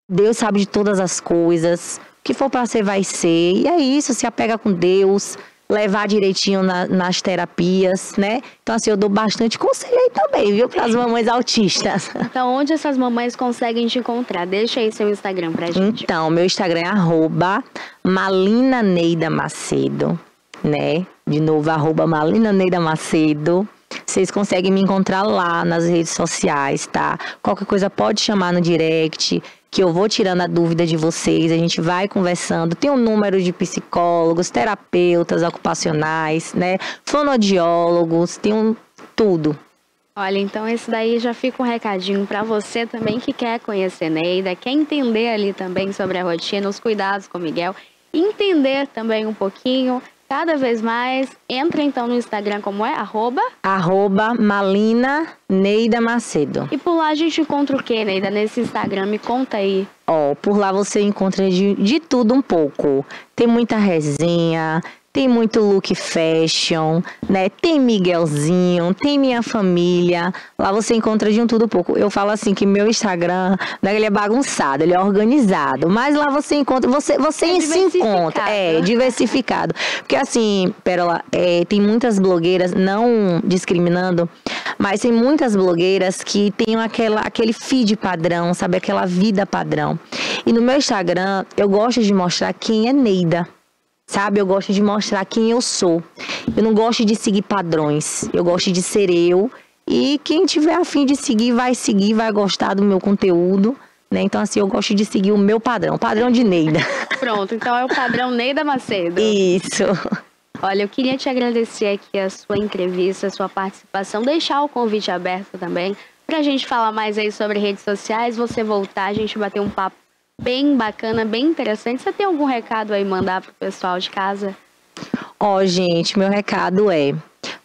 Deus sabe de todas as coisas, o que for para ser vai ser, e é isso, se apega com Deus, levar direitinho nas terapias, né? Então, assim, eu dou bastante conselho aí também, viu, para as mamães autistas. Então, onde essas mamães conseguem te encontrar? Deixa aí seu Instagram pra gente. Então, meu Instagram é @MalinaNeidaMacedo, né? De novo, @MalinaNeidaMacedo. Vocês conseguem me encontrar lá nas redes sociais, tá? Qualquer coisa pode chamar no direct, que eu vou tirando a dúvida de vocês, a gente vai conversando. Tem um número de psicólogos, terapeutas ocupacionais, né? Fonoaudiólogos, tem tudo. Olha, então esse daí já fica um recadinho para você também que quer conhecer Neida, quer entender ali também sobre a rotina, os cuidados com o Miguel, entender também um pouquinho, cada vez mais. Entra então no Instagram, como é? @MalinaNeidaMacedo. E por lá a gente encontra o que, Neida, nesse Instagram? Me conta aí. Por lá você encontra de tudo um pouco. Tem muita resenha, tem muito look fashion, né? Tem Miguelzinho, tem minha família. Lá você encontra de tudo um pouco. Eu falo assim que meu Instagram, não é que ele é bagunçado, ele é organizado. Mas lá você encontra, você se encontra. É, diversificado. Porque assim, Pérola, tem muitas blogueiras, não discriminando, mas tem muitas blogueiras que têm aquele feed padrão, sabe? Aquela vida padrão. E no meu Instagram, eu gosto de mostrar quem é Neida. Sabe, eu gosto de mostrar quem eu sou. Eu não gosto de seguir padrões. Eu gosto de ser eu. E quem tiver a fim de seguir, vai gostar do meu conteúdo, né? Então, assim, eu gosto de seguir o meu padrão. Padrão de Neida. Pronto, então é o padrão Neida Macedo. Isso. Olha, eu queria te agradecer aqui a sua entrevista, a sua participação. Deixar o convite aberto também pra gente falar mais aí sobre redes sociais. Você voltar, a gente bater um papo bem bacana, bem interessante. Você tem algum recado aí mandar pro pessoal de casa? Gente, meu recado é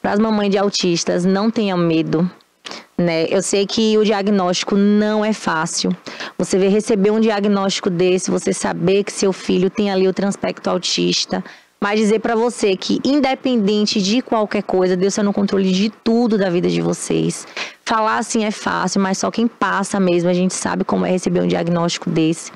para as mamães de autistas, não tenham medo, né? Eu sei que o diagnóstico não é fácil. Você vai receber um diagnóstico desse, você saber que seu filho tem ali o transespectro autista, mas dizer para você que independente de qualquer coisa, Deus está no controle de tudo da vida de vocês. Falar assim é fácil, mas só quem passa mesmo, a gente sabe como é receber um diagnóstico desse.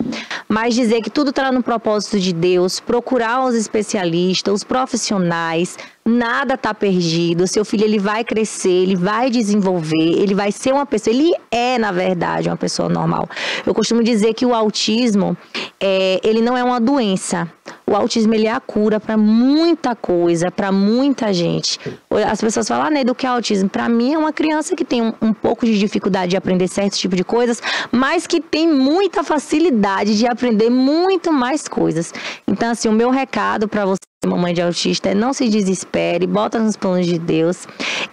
Mas dizer que tudo está no propósito de Deus, procurar os especialistas, os profissionais, nada está perdido. Seu filho, ele vai crescer, ele vai desenvolver, ele vai ser uma pessoa, ele é, na verdade, uma pessoa normal. Eu costumo dizer que o autismo, ele não é uma doença. O autismo, ele é a cura para muita coisa, para muita gente. As pessoas falam, né, do que é autismo? Para mim, é uma criança que tem um pouco de dificuldade de aprender certo tipo de coisas, mas que tem muita facilidade de aprender muito mais coisas. Então, assim, o meu recado para você, mamãe de autista, é não se desespere, bota nos planos de Deus.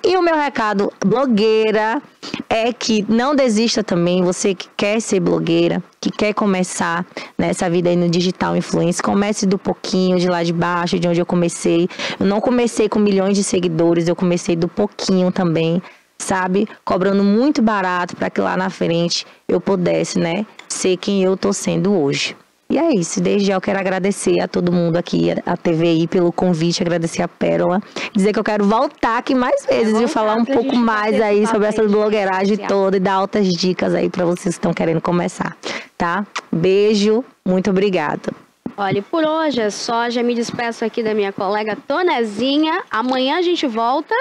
E o meu recado, blogueira, é que não desista também, você que quer ser blogueira, que quer começar nessa vida aí no digital influencer, comece do pouquinho, de lá de baixo, de onde eu comecei. Eu não comecei com milhões de seguidores, eu comecei do pouquinho também, sabe? Cobrando muito barato para que lá na frente eu pudesse, né, ser quem eu tô sendo hoje. E é isso, desde já eu quero agradecer a todo mundo aqui, a TVI, pelo convite, agradecer a Pérola, dizer que eu quero voltar aqui mais vezes e falar um pouco mais aí sobre essa blogueiragem toda e dar altas dicas aí para vocês que estão querendo começar, tá? Beijo, muito obrigada. Olha, por hoje é só, já me despeço aqui da minha colega Tonezinha, amanhã a gente volta.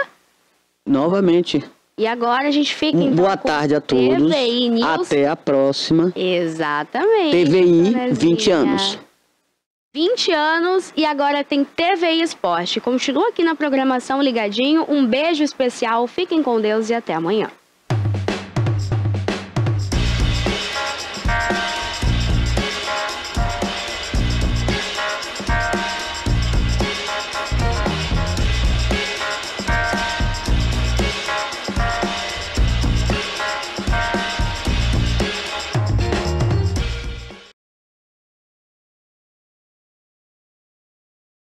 Novamente. E agora a gente fica então Boa tarde a todos. TVI News. Até a próxima. Exatamente. TVI, Tonezinha. 20 anos. 20 anos e agora tem TVI Esporte. Continua aqui na programação ligadinho. Um beijo especial, fiquem com Deus e até amanhã.